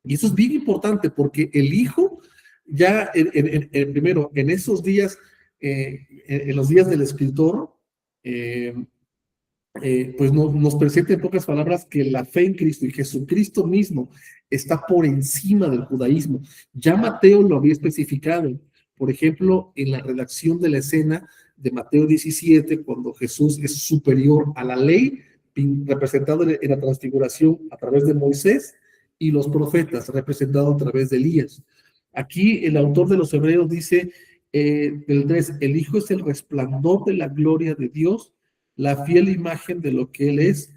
Y eso es bien importante porque el Hijo, ya primero, en esos días, en los días del escritor, eh, pues nos presenta en pocas palabras que la fe en Cristo y Jesucristo mismo está por encima del judaísmo. Ya Mateo lo había especificado, por ejemplo, en la redacción de la escena de Mateo 17, cuando Jesús es superior a la ley, representado en la transfiguración a través de Moisés, y los profetas, representado a través de Elías. Aquí el autor de los Hebreos dice, del 3, el Hijo es el resplandor de la gloria de Dios, la fiel imagen de lo que Él es,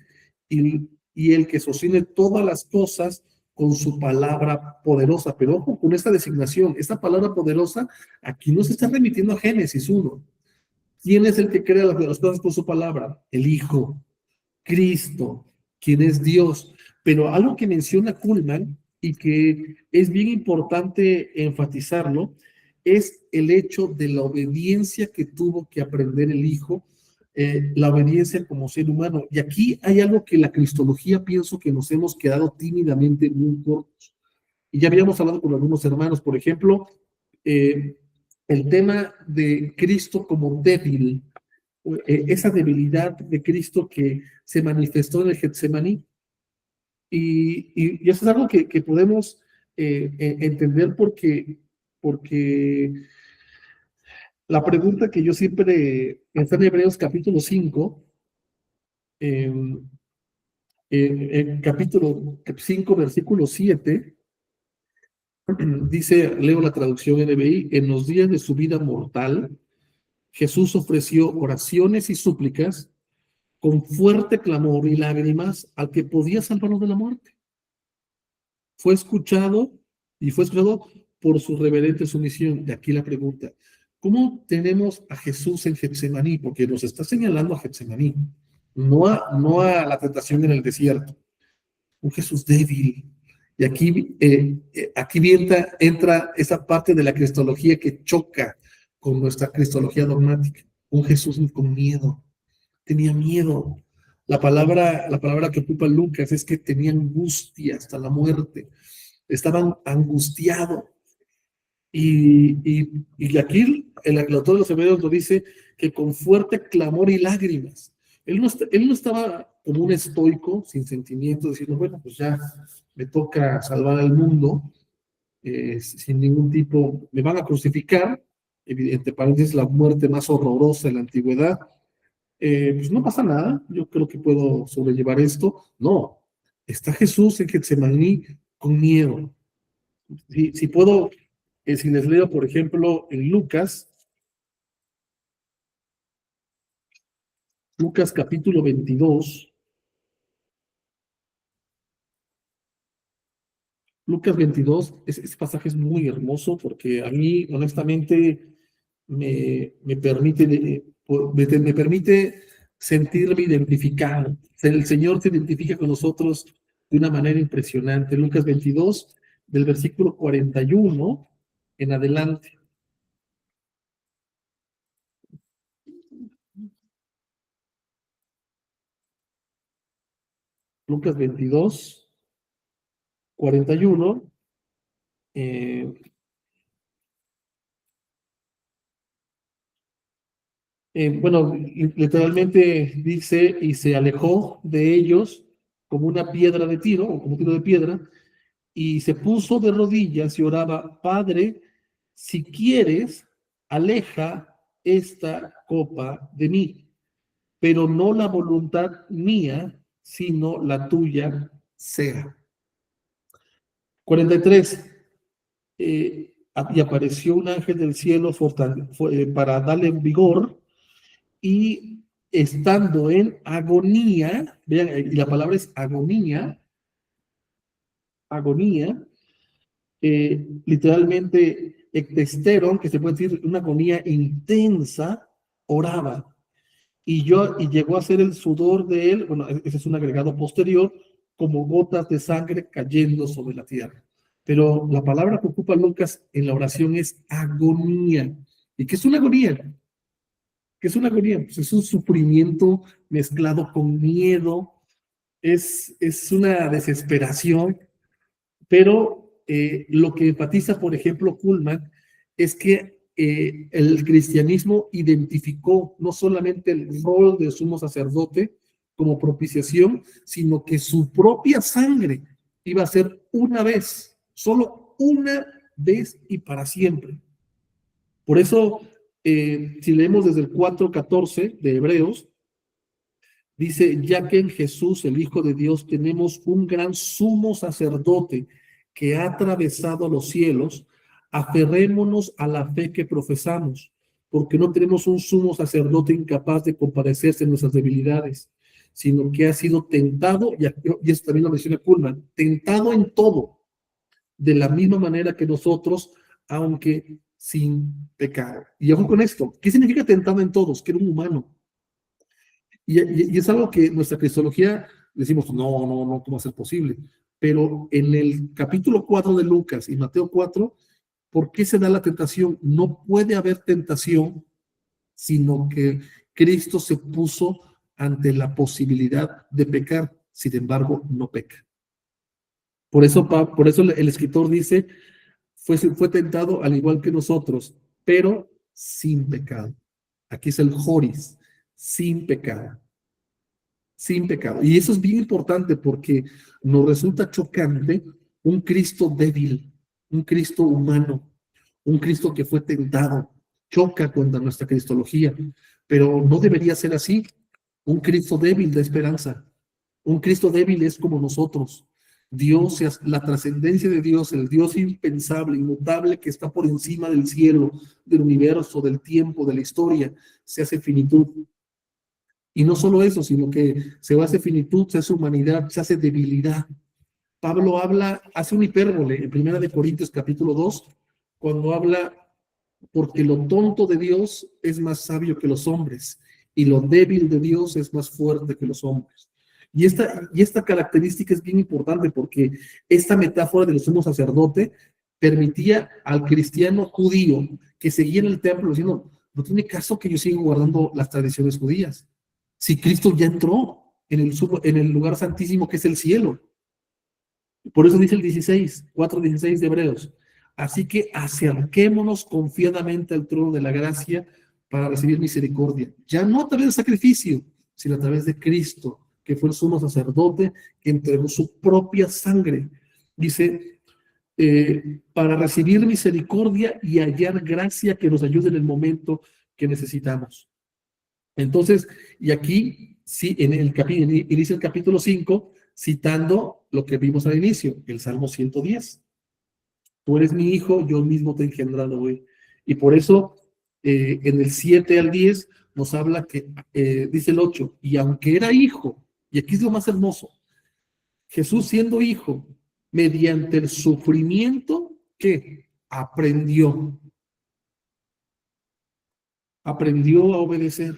y el que sostiene todas las cosas con su palabra poderosa. Pero ojo con esta designación, esta palabra poderosa, aquí no se está remitiendo a Génesis 1. ¿Quién es el que crea las cosas con su palabra? El Hijo, Cristo, quien es Dios. Pero algo que menciona Kuhlman y que es bien importante enfatizarlo, es el hecho de la obediencia que tuvo que aprender el Hijo, la obediencia como ser humano. Y aquí hay algo que la cristología pienso que nos hemos quedado tímidamente muy cortos. Y ya habíamos hablado con algunos hermanos, por ejemplo, el tema de Cristo como débil, esa debilidad de Cristo que se manifestó en el Getsemaní. Y eso es algo que podemos entender porque la pregunta que yo siempre, está en Hebreos capítulo 5, en capítulo 5, versículo 7, dice, leo la traducción NBI, en los días de su vida mortal, Jesús ofreció oraciones y súplicas con fuerte clamor y lágrimas al que podía salvarlo de la muerte. Fue escuchado por su reverente sumisión. De aquí la pregunta, ¿cómo tenemos a Jesús en Getsemaní? Porque nos está señalando a Getsemaní, no a la tentación en el desierto. Un Jesús débil. Y aquí entra esa parte de la cristología que choca con nuestra cristología dogmática. Un Jesús con miedo. Tenía miedo. La palabra que ocupa Lucas es que tenía angustia hasta la muerte. Estaban angustiados. Y aquí el autor de los Hebreos lo dice que con fuerte clamor y lágrimas. Él no estaba como un estoico, sin sentimientos, diciendo, bueno, pues ya me toca salvar al mundo, sin ningún tipo, me van a crucificar, evidente, paréntesis, la muerte más horrorosa en la antigüedad, pues no pasa nada, yo creo que puedo sobrellevar esto. No, está Jesús en Getsemaní con miedo. Si puedo, si les leo, por ejemplo, en Lucas capítulo 22, Lucas 22, ese pasaje es muy hermoso porque a mí, honestamente, me permite, me permite sentirme identificado. El Señor se identifica con nosotros de una manera impresionante. Lucas 22, del versículo 41 en adelante. Lucas 22, 41. Bueno, literalmente dice, y se alejó de ellos como una piedra de tiro, o como tiro de piedra, y se puso de rodillas y oraba: Padre, si quieres, aleja esta copa de mí, pero no la voluntad mía, sino la tuya sea. 43. Y apareció un ángel del cielo para darle vigor, y estando en agonía, vean, y la palabra es agonía, agonía, literalmente ectesteron, que se puede decir una agonía intensa, oraba. Y llegó a ser el sudor de él, bueno, ese es un agregado posterior, como gotas de sangre cayendo sobre la tierra. Pero la palabra que ocupa Lucas en la oración es agonía. ¿Y qué es una agonía? ¿Qué es una agonía? Pues es un sufrimiento mezclado con miedo, es una desesperación, pero lo que enfatiza, por ejemplo, Kuhlman, es que el cristianismo identificó no solamente el rol de sumo sacerdote como propiciación, sino que su propia sangre iba a ser una vez, solo una vez y para siempre. Por eso, si leemos desde el 4:14 de Hebreos, dice: ya que en Jesús, el Hijo de Dios, tenemos un gran sumo sacerdote que ha atravesado los cielos, aferrémonos a la fe que profesamos, porque no tenemos un sumo sacerdote incapaz de compadecerse en nuestras debilidades, sino que ha sido tentado, y eso también lo menciona Kuhlman, tentado en todo, de la misma manera que nosotros, aunque sin pecado. Y ojo con esto, ¿qué significa tentado en todos? Que era un humano. Y es algo que nuestra cristología decimos: no, no, no, ¿cómo va a ser posible? Pero en el capítulo 4 de Lucas y Mateo 4, ¿por qué se da la tentación? No puede haber tentación, sino que Cristo se puso ante la posibilidad de pecar, sin embargo, no peca. Por eso el escritor dice: fue tentado al igual que nosotros, pero sin pecado. Aquí es el joris, sin pecado. Sin pecado. Y eso es bien importante porque nos resulta chocante un Cristo débil, un Cristo humano, un Cristo que fue tentado. Choca contra nuestra cristología, pero no debería ser así. Un Cristo débil da esperanza. Un Cristo débil es como nosotros. Dios, la trascendencia de Dios, el Dios impensable, inmutable, que está por encima del cielo, del universo, del tiempo, de la historia, se hace finitud. Y no solo eso, sino que se hace finitud, se hace humanidad, se hace debilidad. Pablo hace un hipérbole en 1 Corintios capítulo 2, cuando habla: porque lo tonto de Dios es más sabio que los hombres, y lo débil de Dios es más fuerte que los hombres. Y esta característica es bien importante, porque esta metáfora del sumo sacerdote permitía al cristiano judío que seguía en el templo diciendo: no tiene caso que yo siga guardando las tradiciones judías, si Cristo ya entró en el lugar santísimo que es el cielo. Por eso dice el 4:16 de Hebreos: así que acerquémonos confiadamente al trono de la gracia para recibir misericordia, ya no a través del sacrificio, sino a través de Cristo, que fue el sumo sacerdote, que entregó su propia sangre. Dice, para recibir misericordia y hallar gracia que nos ayude en el momento que necesitamos. Entonces, y aquí, sí, inicia el capítulo 5, citando lo que vimos al inicio, el Salmo 110. Tú eres mi hijo, yo mismo te he engendrado hoy. Y por eso, en el 7 al 10, nos habla que, dice el 8, y aunque era hijo, y aquí es lo más hermoso, Jesús siendo hijo, mediante el sufrimiento, ¿qué? Aprendió a obedecer.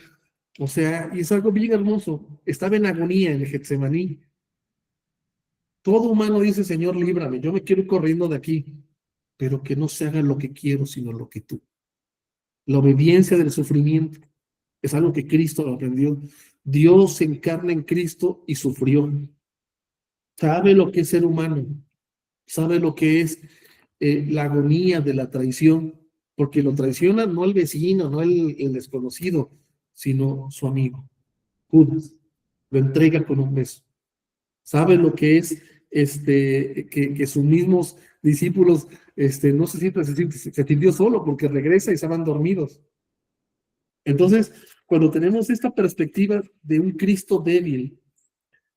O sea, y es algo bien hermoso. Estaba en agonía en el Getsemaní. Todo humano dice: Señor, líbrame, yo me quiero ir corriendo de aquí, pero que no se haga lo que quiero, sino lo que tú. La obediencia del sufrimiento es algo que Cristo lo aprendió. Dios se encarna en Cristo y sufrió. sabe lo que es ser humano, sabe lo que es la agonía de la traición, porque lo traiciona no el vecino, no el desconocido, sino su amigo, Judas. Lo entrega con un beso. Sabe lo que es que sus mismos discípulos no se sintió solo porque regresa y estaban dormidos. Entonces, cuando tenemos esta perspectiva de un Cristo débil,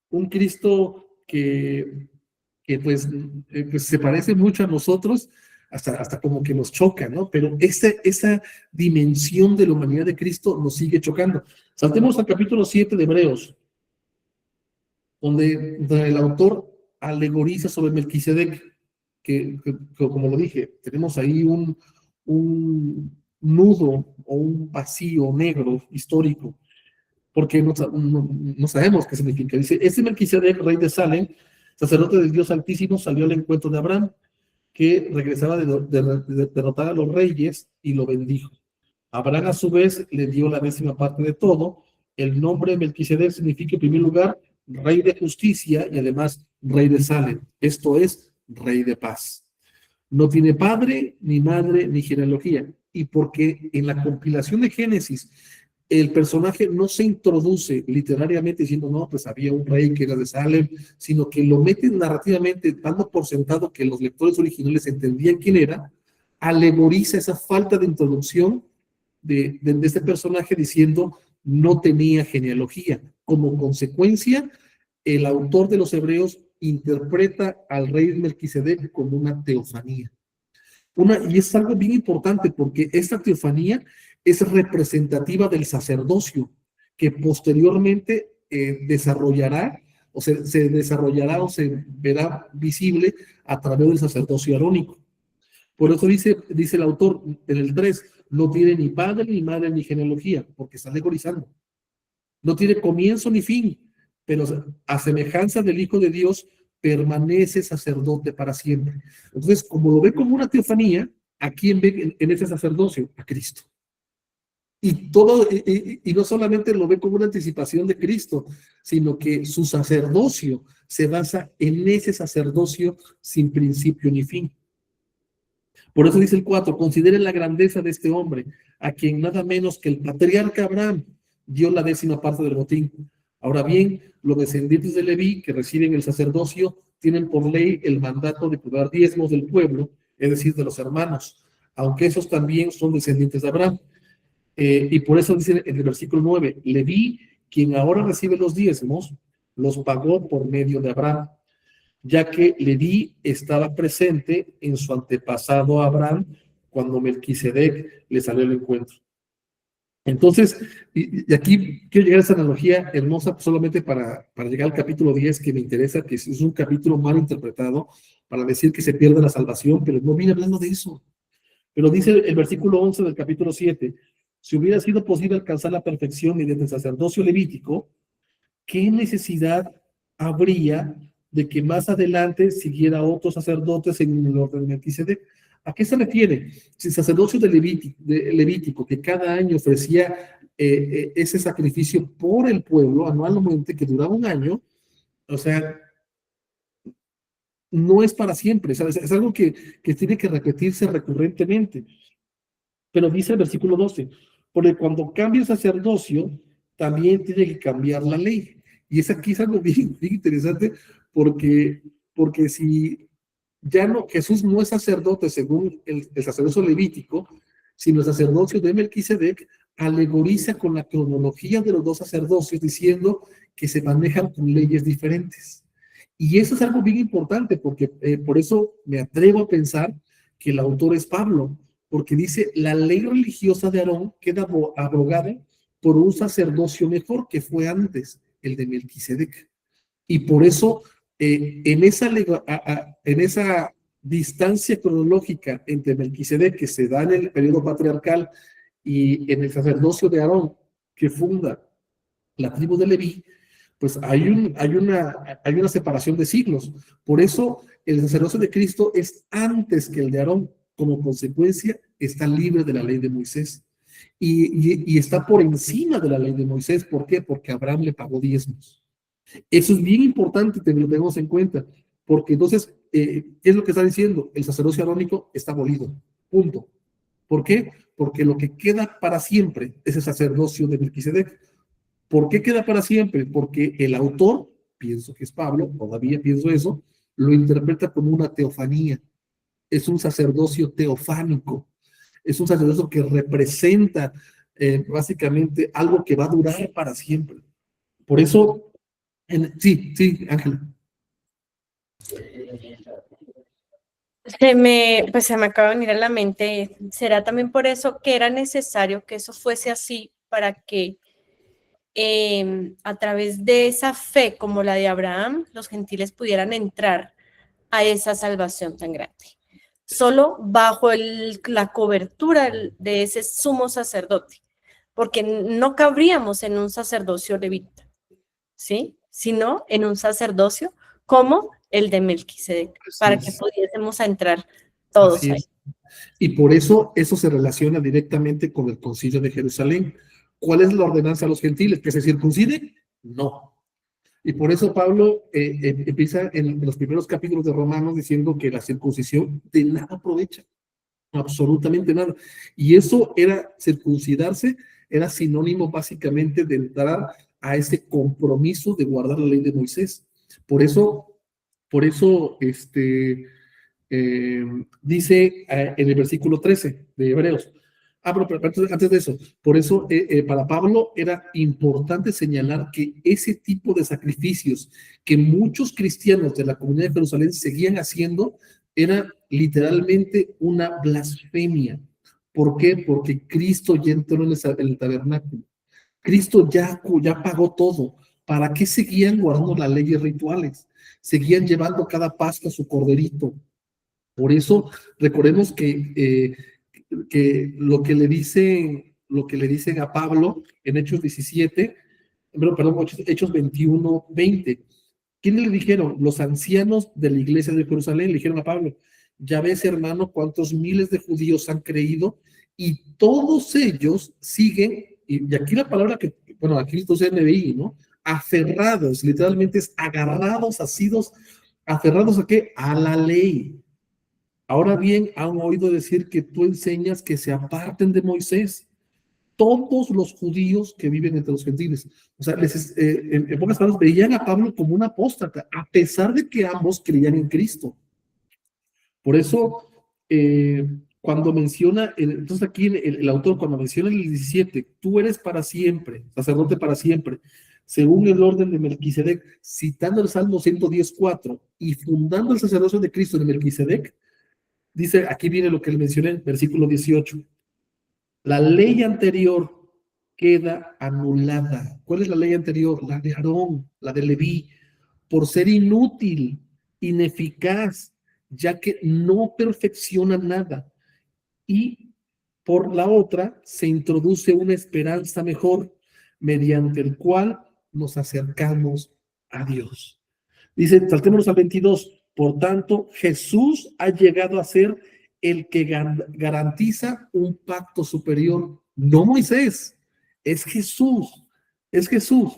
un Cristo que pues se parece mucho a nosotros, hasta como que nos choca, ¿no? Pero esa dimensión de la humanidad de Cristo nos sigue chocando. Saltemos al capítulo 7 de Hebreos, donde el autor alegoriza sobre Melquisedec, que como lo dije, tenemos ahí un nudo o un vacío negro histórico, porque no sabemos qué significa. Dice, este Melquisedec, rey de Salem, sacerdote del Dios Altísimo, salió al encuentro de Abraham, que regresaba de derrotar a los reyes, y lo bendijo. Abraham a su vez le dio la 10ª parte de todo. El nombre de Melquisedec significa en primer lugar rey de justicia y además rey de Salem, esto es, rey de paz. No tiene padre, ni madre, ni genealogía. Y porque en la compilación de Génesis el personaje no se introduce literariamente diciendo, no, pues había un rey que era de Salem, sino que lo meten narrativamente, dando por sentado que los lectores originales entendían quién era, alegoriza esa falta de introducción de este personaje diciendo no tenía genealogía. Como consecuencia, el autor de los Hebreos interpreta al rey Melquisedec como una teofanía. Y es algo bien importante porque esta teofanía es representativa del sacerdocio, que posteriormente desarrollará o se desarrollará o se verá visible a través del sacerdocio arónico. Por eso dice el autor en el 3, no tiene ni padre, ni madre, ni genealogía, porque está alegorizando. No tiene comienzo ni fin, pero a semejanza del Hijo de Dios, permanece sacerdote para siempre. Entonces, como lo ve como una teofanía, ¿a quién ve en ese sacerdocio? A Cristo. Y no solamente lo ve como una anticipación de Cristo, sino que su sacerdocio se basa en ese sacerdocio sin principio ni fin. Por eso dice el 4, consideren la grandeza de este hombre, a quien nada menos que el patriarca Abraham dio la 10ª parte del botín. Ahora bien, los descendientes de Leví, que reciben el sacerdocio, tienen por ley el mandato de cobrar diezmos del pueblo, es decir, de los hermanos, aunque esos también son descendientes de Abraham. Y por eso dice en el versículo 9, Leví, quien ahora recibe los diezmos, los pagó por medio de Abraham, ya que Leví estaba presente en su antepasado Abraham cuando Melquisedec le salió al encuentro. Entonces, y aquí quiero llegar a esa analogía hermosa solamente para llegar al capítulo 10, que me interesa, que es un capítulo mal interpretado para decir que se pierde la salvación, pero no viene hablando de eso. Pero dice el versículo 11 del capítulo 7, si hubiera sido posible alcanzar la perfección mediante el sacerdocio levítico, ¿qué necesidad habría de que más adelante siguiera otros sacerdotes en el orden de Melquisedec? ¿A qué se refiere? Si el sacerdocio de Levítico, que cada año ofrecía ese sacrificio por el pueblo anualmente, que duraba un año, o sea, no es para siempre, ¿sabes? Es algo que tiene que repetirse recurrentemente. Pero dice el versículo 12, porque cuando cambia el sacerdocio, también tiene que cambiar la ley. Y aquí es algo bien interesante, porque si ya no, Jesús no es sacerdote según el sacerdocio levítico, sino el sacerdocio de Melquisedec, alegoriza con la cronología de los dos sacerdocios, diciendo que se manejan con leyes diferentes. Y eso es algo bien importante, porque por eso me atrevo a pensar que el autor es Pablo, porque dice, la ley religiosa de Aarón queda abrogada por un sacerdocio mejor que fue antes, el de Melquisedec. Y por eso, en esa distancia cronológica entre Melquisedec, que se da en el periodo patriarcal, y en el sacerdocio de Aarón, que funda la tribu de Leví, pues hay una separación de siglos. Por eso, el sacerdocio de Cristo es antes que el de Aarón. Como consecuencia, está libre de la ley de Moisés. Y está por encima de la ley de Moisés. ¿Por qué? Porque Abraham le pagó diezmos. Eso es bien importante que lo tengamos en cuenta, porque entonces, ¿qué es lo que está diciendo? El sacerdocio arónico está abolido, punto. ¿Por qué? Porque lo que queda para siempre es el sacerdocio de Melquisedec. ¿Por qué queda para siempre? Porque el autor, pienso que es Pablo, todavía pienso eso, lo interpreta como una teofanía. Es un sacerdocio teofánico, es un sacerdocio que representa básicamente algo que va a durar para siempre. Por eso, sí, Ángela. Se me acaba de venir a la mente, ¿será también por eso que era necesario que eso fuese así para que a través de esa fe como la de Abraham, los gentiles pudieran entrar a esa salvación tan grande? Solo bajo la cobertura de ese sumo sacerdote, porque no cabríamos en un sacerdocio levita, ¿sí? Sino en un sacerdocio como el de Melquisedec, para que pudiésemos entrar todos ahí. Y por eso se relaciona directamente con el Concilio de Jerusalén. ¿Cuál es la ordenanza a los gentiles? ¿Que se circunciden? No. Y por eso Pablo empieza en los primeros capítulos de Romanos diciendo que la circuncisión de nada aprovecha, absolutamente nada. Y eso circuncidarse era sinónimo básicamente de entrar a ese compromiso de guardar la ley de Moisés. Por eso, dice en el versículo 13 de Hebreos. Pero antes de eso, por eso para Pablo era importante señalar que ese tipo de sacrificios que muchos cristianos de la comunidad de Jerusalén seguían haciendo era literalmente una blasfemia. ¿Por qué? Porque Cristo ya entró en el tabernáculo. Cristo ya pagó todo. ¿Para qué seguían guardando las leyes rituales? Seguían llevando cada Pascua su corderito. Por eso, recordemos que lo que le dicen a Pablo en Hechos 17, perdón, Hechos 21, 20. ¿Quiénes le dijeron? Los ancianos de la iglesia de Jerusalén le dijeron a Pablo: ya ves, hermano, cuántos miles de judíos han creído y todos ellos siguen, y aquí la palabra que, bueno, aquí esto es NBI, ¿no? Aferrados, literalmente es agarrados, asidos, aferrados ¿a qué? A la ley. Ahora bien, han oído decir que tú enseñas que se aparten de Moisés todos los judíos que viven entre los gentiles. O sea, en pocas palabras, veían a Pablo como un apóstata, a pesar de que ambos creían en Cristo. Por eso, cuando menciona, entonces aquí el autor, cuando menciona en el 17, tú eres para siempre, sacerdote para siempre, según el orden de Melquisedec, citando el Salmo 110:4 y fundando el sacerdocio de Cristo de Melquisedec, dice, aquí viene lo que le mencioné, versículo 18. La ley anterior queda anulada. ¿Cuál es la ley anterior? La de Aarón, la de Leví, por ser inútil, ineficaz, ya que no perfecciona nada. Y por la otra se introduce una esperanza mejor, mediante el cual nos acercamos a Dios. Dice, saltémonos al 22. Por tanto, Jesús ha llegado a ser el que garantiza un pacto superior. No Moisés, es Jesús. Es Jesús.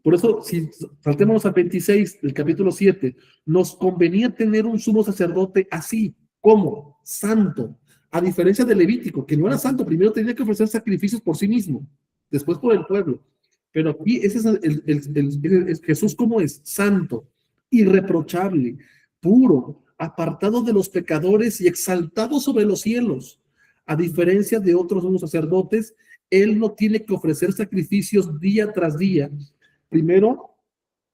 Por eso, si saltémonos al 26 del capítulo 7, nos convenía tener un sumo sacerdote así, como santo, a diferencia de Levítico, que no era santo, primero tenía que ofrecer sacrificios por sí mismo, después por el pueblo. Pero aquí ese es el Jesús, como es santo, irreprochable, puro, apartado de los pecadores y exaltado sobre los cielos. A diferencia de otros sumos sacerdotes, él no tiene que ofrecer sacrificios día tras día, primero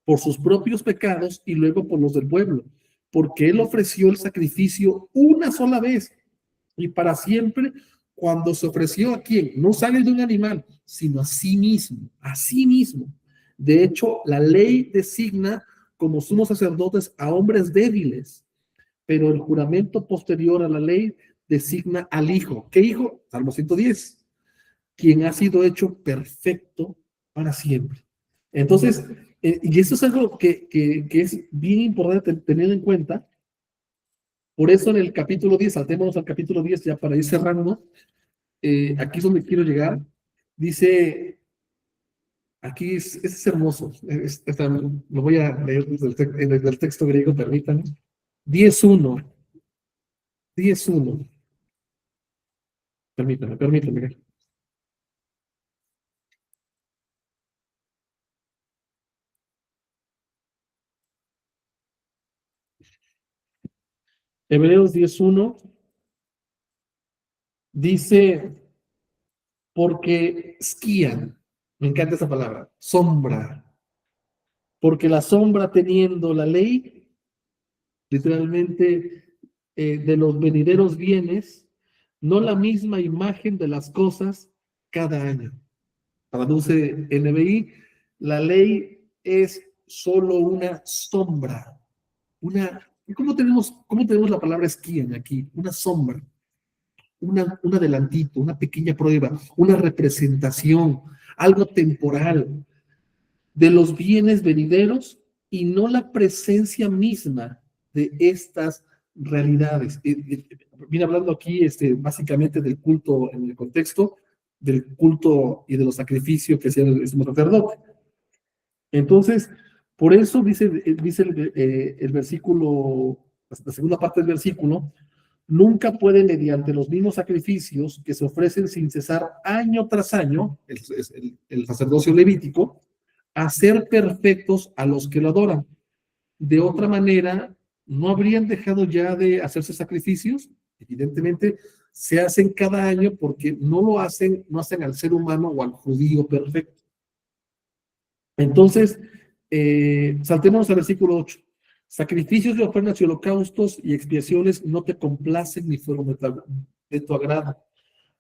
por sus propios pecados y luego por los del pueblo, porque él ofreció el sacrificio una sola vez y para siempre, cuando se ofreció a quién, no sale de un animal, sino a sí mismo, a sí mismo. De hecho, la ley designa como sumos sacerdotes a hombres débiles, pero el juramento posterior a la ley designa al Hijo. ¿Qué Hijo? Salmo 110, quien ha sido hecho perfecto para siempre. Entonces, y eso es algo que es bien importante tener en cuenta. Por eso en el capítulo 10, saltémonos al capítulo 10 ya para ir cerrando, aquí es donde quiero llegar. Dice, Aquí es hermoso. Lo voy a leer desde el texto griego, permítanme. 10:1. 10:1. Permítanme. Hebreos 10:1 dice, porque esquían, me encanta esa palabra, sombra, porque la sombra teniendo la ley, literalmente, de los venideros bienes, no la misma imagen de las cosas cada año. Traduce NBI, la ley es solo una sombra, ¿cómo tenemos la palabra esquían aquí? Una sombra, un adelantito, una pequeña prueba, una representación, algo temporal de los bienes venideros y no la presencia misma de estas realidades. Viene hablando aquí básicamente del culto en el contexto, del culto y de los sacrificios que hacía el sacerdote. Entonces, por eso dice el versículo, la segunda parte del versículo, nunca puede, mediante los mismos sacrificios que se ofrecen sin cesar año tras año, el sacerdocio levítico, hacer perfectos a los que lo adoran. De otra manera, ¿no habrían dejado ya de hacerse sacrificios? Evidentemente, se hacen cada año porque no hacen al ser humano o al judío perfecto. Entonces, saltémonos al versículo 8. Sacrificios de ofrendas y holocaustos y expiaciones no te complacen ni fueron de tu agrado,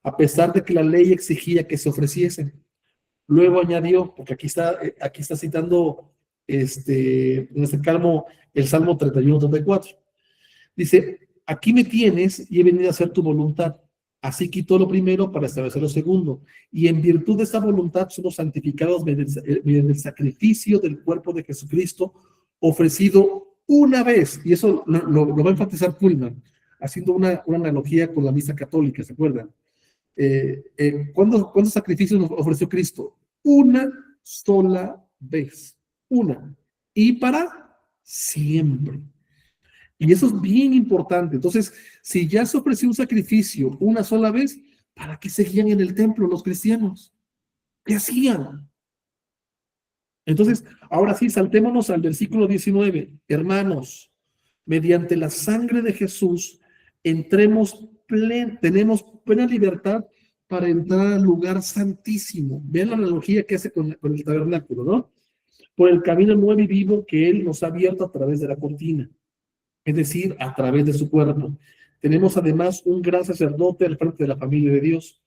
a pesar de que la ley exigía que se ofreciesen. Luego añadió, porque aquí está citando en este calmo el Salmo 31-34. Dice, aquí me tienes y he venido a hacer tu voluntad. Así quitó lo primero para establecer lo segundo. Y en virtud de esa voluntad somos santificados mediante el sacrificio del cuerpo de Jesucristo, ofrecido una vez. Y eso lo va a enfatizar Pullman, haciendo una analogía con la misa católica, ¿se acuerdan? ¿Cuántos sacrificios nos ofreció Cristo? Una sola vez. Una. Y para siempre. Y eso es bien importante. Entonces, si ya se ofreció un sacrificio una sola vez, ¿para qué seguían en el templo los cristianos? ¿Qué hacían? Entonces, ahora sí, saltémonos al versículo 19. Hermanos, mediante la sangre de Jesús, tenemos plena libertad para entrar al lugar santísimo. Vean la analogía que hace con el tabernáculo, ¿no? Por el camino nuevo y vivo que Él nos ha abierto a través de la cortina, es decir, a través de su cuerpo. Tenemos además un gran sacerdote al frente de la familia de Dios.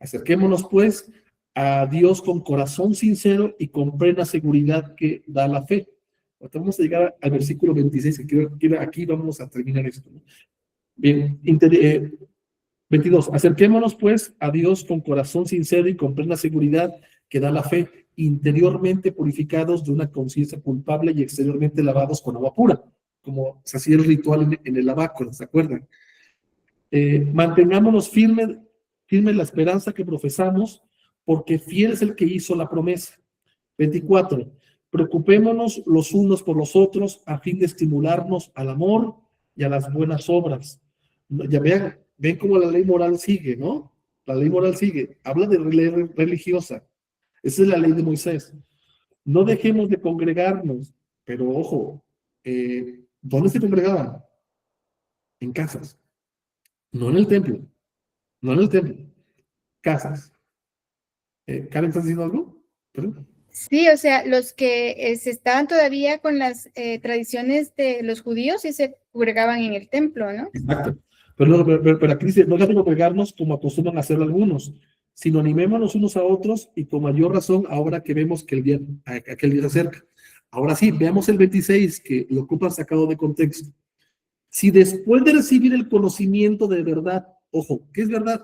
Acerquémonos, pues, a Dios con corazón sincero y con plena seguridad que da la fe. Vamos a llegar al versículo 26, que aquí vamos a terminar esto, ¿no? Bien, 22. Acerquémonos, pues, a Dios con corazón sincero y con plena seguridad que da la fe, interiormente purificados de una conciencia culpable y exteriormente lavados con agua pura, como se hacía el ritual en el lavacro, ¿se acuerdan? Mantengámonos firme la esperanza que profesamos, porque fiel es el que hizo la promesa. 24. Preocupémonos los unos por los otros a fin de estimularnos al amor y a las buenas obras. Ya ven cómo la ley moral sigue, ¿no? La ley moral sigue. Habla de ley religiosa. Esa es la ley de Moisés. No dejemos de congregarnos, pero ojo, ¿dónde se congregaban? En casas. No en el templo. No en el templo. Casas. ¿Karen, estás diciendo algo? ¿Perdón? Sí, o sea, los que se estaban todavía con las tradiciones de los judíos y se congregaban en el templo, ¿no? Exacto. Pero aquí dice, no dejemos de congregarnos como acostumbran a hacerlo algunos, sino animémonos unos a otros y con mayor razón ahora que vemos que aquel día se acerca. Ahora sí, veamos el 26, que lo ocupan sacado de contexto. Si después de recibir el conocimiento de verdad, ojo, ¿qué es verdad?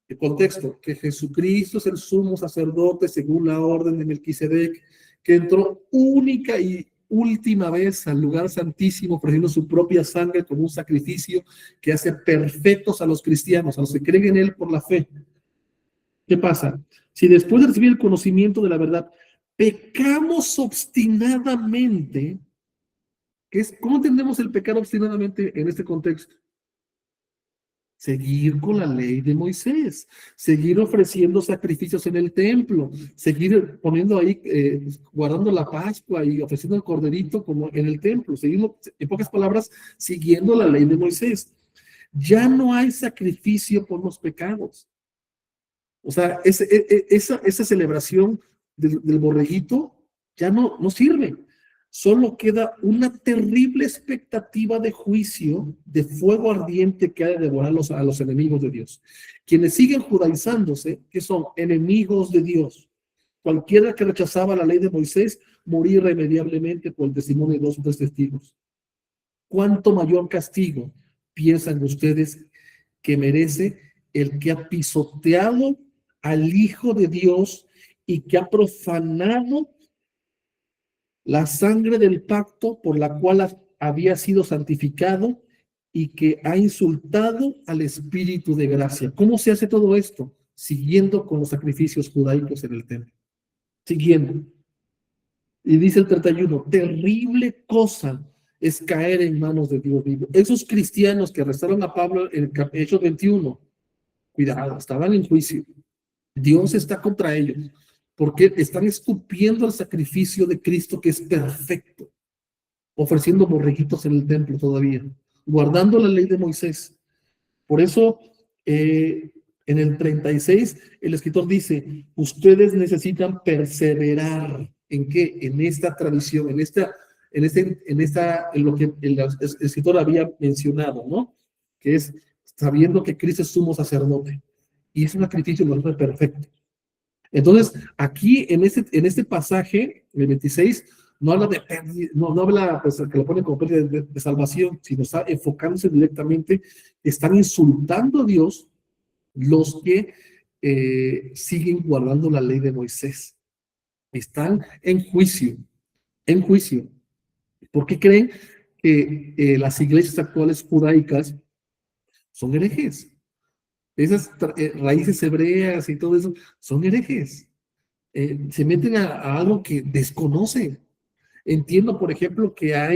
El contexto, que Jesucristo es el sumo sacerdote según la orden de Melquisedec, que entró única y última vez al lugar santísimo ofreciendo su propia sangre como un sacrificio que hace perfectos a los cristianos, a los que creen en él por la fe. ¿Qué pasa? Si después de recibir el conocimiento de la verdad pecamos obstinadamente. ¿Cómo entendemos el pecar obstinadamente en este contexto? Seguir con la ley de Moisés, seguir ofreciendo sacrificios en el templo, seguir poniendo ahí, guardando la Pascua y ofreciendo el corderito como en el templo, seguir, en pocas palabras, siguiendo la ley de Moisés. Ya no hay sacrificio por los pecados. O sea, esa celebración del borreguito ya no sirve. Solo queda una terrible expectativa de juicio, de fuego ardiente que ha de devorar a los enemigos de Dios. Quienes siguen judaizándose, que son enemigos de Dios. Cualquiera que rechazaba la ley de Moisés moría irremediablemente por el testimonio de 2 o 3 testigos. ¿Cuánto mayor castigo piensan ustedes que merece el que ha pisoteado al Hijo de Dios y que ha profanado la sangre del pacto por la cual había sido santificado y que ha insultado al Espíritu de gracia? ¿Cómo se hace todo esto? Siguiendo con los sacrificios judaicos en el templo. Siguiendo. Y dice el 31, terrible cosa es caer en manos de Dios vivo. Esos cristianos que arrestaron a Pablo en Hechos 21, cuidado, estaban en juicio. Dios está contra ellos, porque están escupiendo el sacrificio de Cristo que es perfecto, ofreciendo borreguitos en el templo todavía, guardando la ley de Moisés. Por eso, en el 36, el escritor dice, ustedes necesitan perseverar. ¿En qué? En esta tradición, en lo que el escritor había mencionado, ¿no? Que es sabiendo que Cristo es sumo sacerdote y es un sacrificio perfecto. Entonces, aquí en este pasaje, el 26, no habla no habla, pues, que lo pone como pérdida de salvación, sino está enfocándose directamente, están insultando a Dios los que siguen guardando la ley de Moisés. Están en juicio, en juicio. ¿Por qué creen que las iglesias actuales judaicas son herejes? Esas raíces hebreas y todo eso son herejes. Se meten a algo que desconocen. Entiendo, por ejemplo, que ya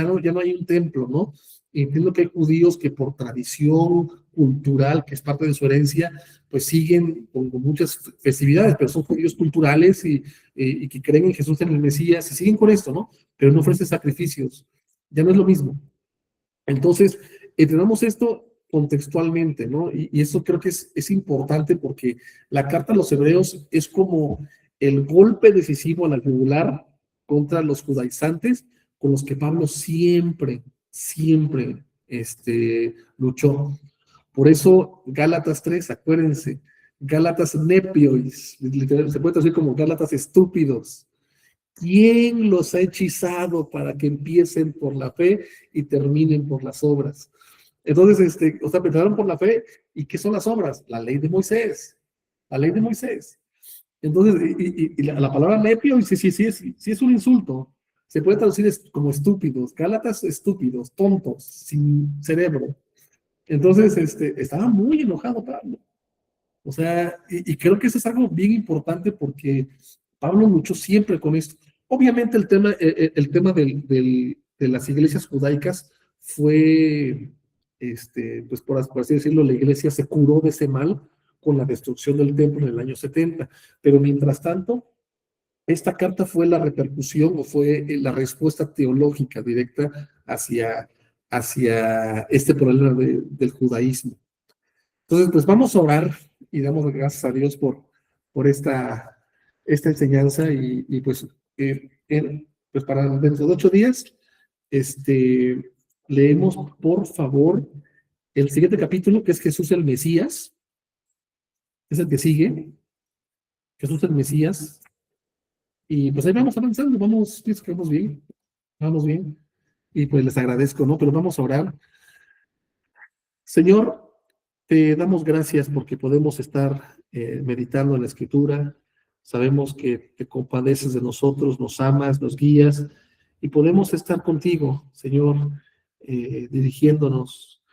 no hay un templo, ¿no? Entiendo que hay judíos que por tradición cultural, que es parte de su herencia, pues siguen con muchas festividades, pero son judíos culturales y que creen en Jesús, en el Mesías, y siguen con esto, ¿no? Pero no ofrecen sacrificios. Ya no es lo mismo. Entonces, entendamos esto contextualmente, ¿no? Y eso creo que es importante porque la carta a los hebreos es como el golpe decisivo a la yugular contra los judaizantes con los que Pablo siempre luchó. Por eso Gálatas 3, acuérdense, Gálatas nepiois, se puede traducir como Gálatas estúpidos. ¿Quién los ha hechizado para que empiecen por la fe y terminen por las obras? Entonces, empezaron por la fe, ¿y qué son las obras? La ley de Moisés, la ley de Moisés. Entonces, y la palabra nepio, sí es un insulto. Se puede traducir como estúpidos, Gálatas estúpidos, tontos, sin cerebro. Entonces, estaba muy enojado Pablo. O sea, y creo que eso es algo bien importante porque Pablo luchó siempre con esto. Obviamente el tema de las iglesias judaicas fue, pues por así decirlo, la iglesia se curó de ese mal con la destrucción del templo en el año 70. Pero mientras tanto, esta carta fue la repercusión o fue la respuesta teológica directa hacia este problema del judaísmo. Entonces, pues vamos a orar y damos gracias a Dios por esta enseñanza y pues, pues para dentro de 8 días, leemos por favor el siguiente capítulo, que es Jesús el Mesías. Es el que sigue. Jesús el Mesías. Y pues ahí vamos avanzando, pienso que vamos bien. Y pues les agradezco, ¿no? Pero vamos a orar. Señor, te damos gracias porque podemos estar meditando en la Escritura. Sabemos que te compadeces de nosotros, nos amas, nos guías y podemos estar contigo, Señor, dirigiéndonos,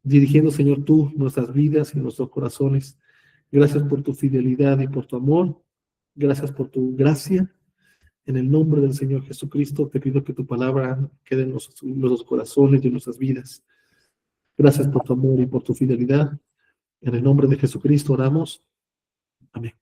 dirigiendo, Señor, tú nuestras vidas y nuestros corazones. Gracias por tu fidelidad y por tu amor. Gracias por tu gracia. En el nombre del Señor Jesucristo, te pido que tu palabra quede en nuestros corazones y en nuestras vidas. Gracias por tu amor y por tu fidelidad. En el nombre de Jesucristo oramos. Amén.